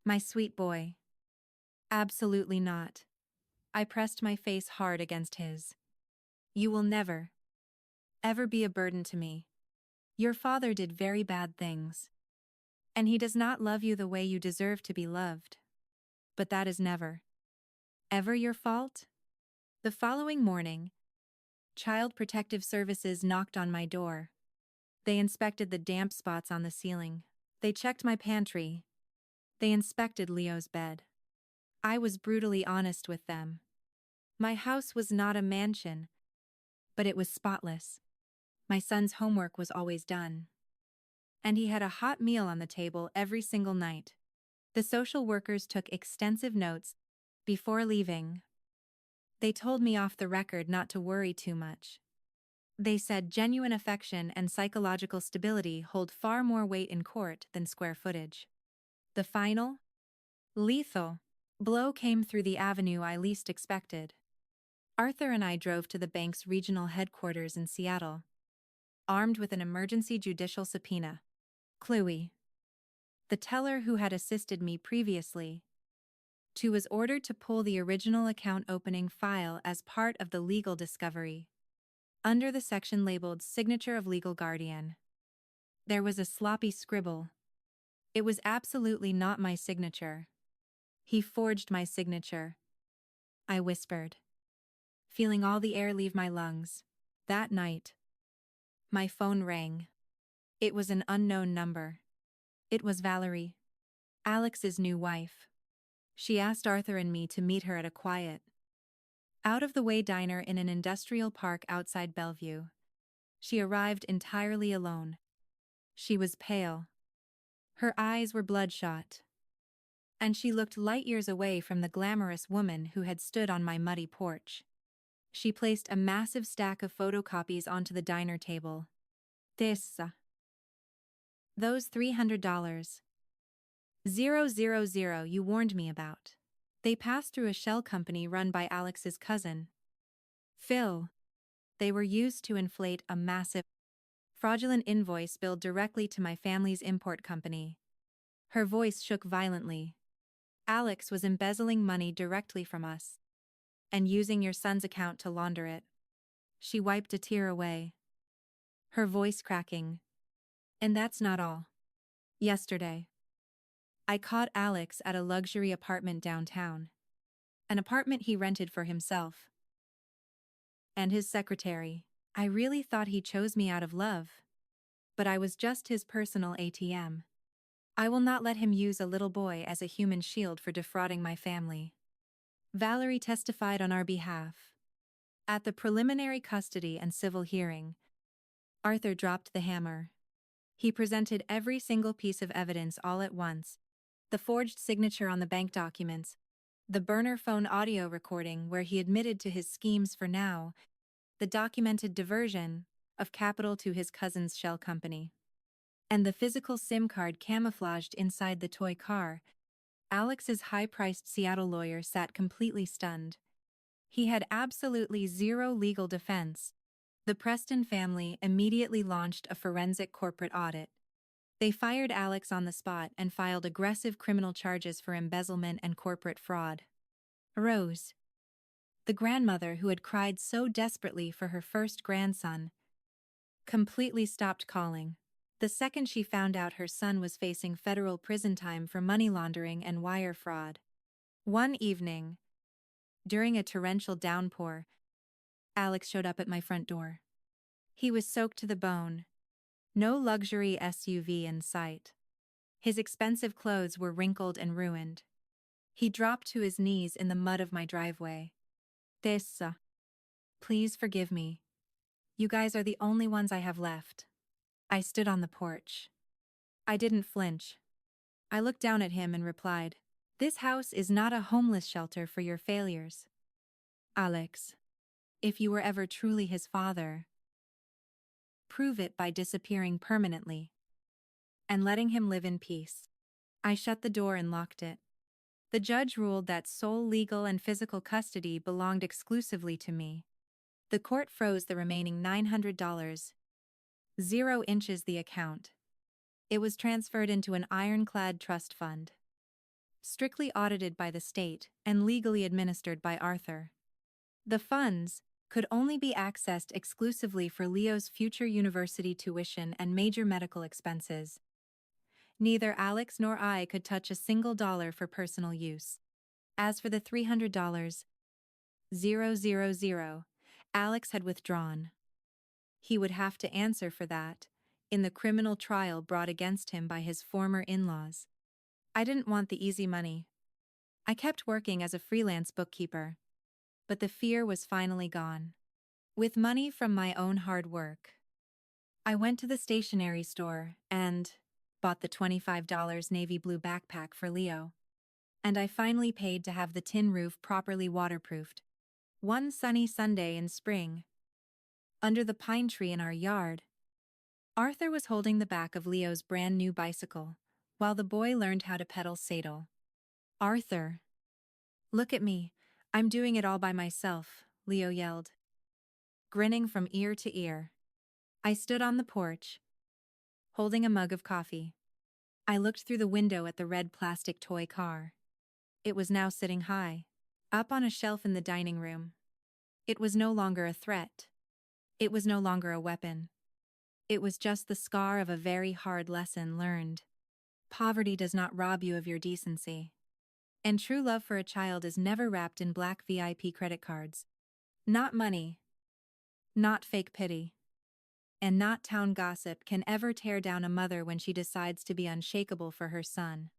My sweet boy. Absolutely not. I pressed my face hard against his. You will never, ever be a burden to me. Your father did very bad things, and he does not love you the way you deserve to be loved. But that is never, ever your fault? The following morning, Child Protective Services knocked on my door. They inspected the damp spots on the ceiling. They checked my pantry. They inspected Leo's bed. I was brutally honest with them. My house was not a mansion, but it was spotless. My son's homework was always done. And he had a hot meal on the table every single night. The social workers took extensive notes before leaving. They told me off the record not to worry too much. They said genuine affection and psychological stability hold far more weight in court than square footage. The final, lethal, blow came through the avenue I least expected. Arthur and I drove to the bank's regional headquarters in Seattle, armed with an emergency judicial subpoena. Chloe, the teller who had assisted me previously, was ordered to pull the original account opening file as part of the legal discovery, under the section labeled Signature of Legal Guardian. There was a sloppy scribble. It was absolutely not my signature. He forged my signature, I whispered, feeling all the air leave my lungs. That night, my phone rang. It was an unknown number. It was Valerie, Alex's new wife. She asked Arthur and me to meet her at a quiet, out-of-the-way diner in an industrial park outside Bellevue. She arrived entirely alone. She was pale. Her eyes were bloodshot. And she looked light years away from the glamorous woman who had stood on my muddy porch. She placed a massive stack of photocopies onto the diner table. Those $300. 000 you warned me about. They passed through a shell company run by Alex's cousin, Phil. They were used to inflate a massive, fraudulent invoice billed directly to my family's import company. Her voice shook violently. Alex was embezzling money directly from us and using your son's account to launder it. She wiped a tear away, her voice cracking. And that's not all. Yesterday, I caught Alex at a luxury apartment downtown. An apartment he rented for himself and his secretary. I really thought he chose me out of love. But I was just his personal ATM. I will not let him use a little boy as a human shield for defrauding my family. Valerie testified on our behalf. At the preliminary custody and civil hearing, Arthur dropped the hammer. He presented every single piece of evidence all at once. The forged signature on the bank documents, the burner phone audio recording where he admitted to his schemes for now, the documented diversion of capital to his cousin's shell company, and the physical SIM card camouflaged inside the toy car. Alex's high-priced Seattle lawyer sat completely stunned. He had absolutely zero legal defense. The Preston family immediately launched a forensic corporate audit. They fired Alex on the spot and filed aggressive criminal charges for embezzlement and corporate fraud. Rose, the grandmother who had cried so desperately for her first grandson, completely stopped calling. The second she found out her son was facing federal prison time for money laundering and wire fraud. One evening, during a torrential downpour, Alex showed up at my front door. He was soaked to the bone. No luxury SUV in sight. His expensive clothes were wrinkled and ruined. He dropped to his knees in the mud of my driveway. Please forgive me. You guys are the only ones I have left. I stood on the porch. I didn't flinch. I looked down at him and replied, "This house is not a homeless shelter for your failures. Alex, if you were ever truly his father, prove it by disappearing permanently and letting him live in peace." I shut the door and locked it. The judge ruled that sole legal and physical custody belonged exclusively to me. The court froze the remaining $900, 0 inches the account. It was transferred into an ironclad trust fund, strictly audited by the state and legally administered by Arthur. The funds could only be accessed exclusively for Leo's future university tuition and major medical expenses. Neither Alex nor I could touch a single dollar for personal use. As for the $300, 000, Alex had withdrawn. He would have to answer for that in the criminal trial brought against him by his former in-laws. I didn't want the easy money. I kept working as a freelance bookkeeper, but the fear was finally gone. With money from my own hard work, I went to the stationery store and bought the $25 navy blue backpack for Leo. And I finally paid to have the tin roof properly waterproofed. One sunny Sunday in spring, under the pine tree in our yard, Arthur was holding the back of Leo's brand new bicycle, while the boy learned how to pedal saddle. "Arthur, look at me, I'm doing it all by myself," Leo yelled, grinning from ear to ear. I stood on the porch, holding a mug of coffee. I looked through the window at the red plastic toy car. It was now sitting high, up on a shelf in the dining room. It was no longer a threat. It was no longer a weapon. It was just the scar of a very hard lesson learned. Poverty does not rob you of your decency. And true love for a child is never wrapped in black VIP credit cards. Not money. Not fake pity. And not town gossip can ever tear down a mother when she decides to be unshakable for her son.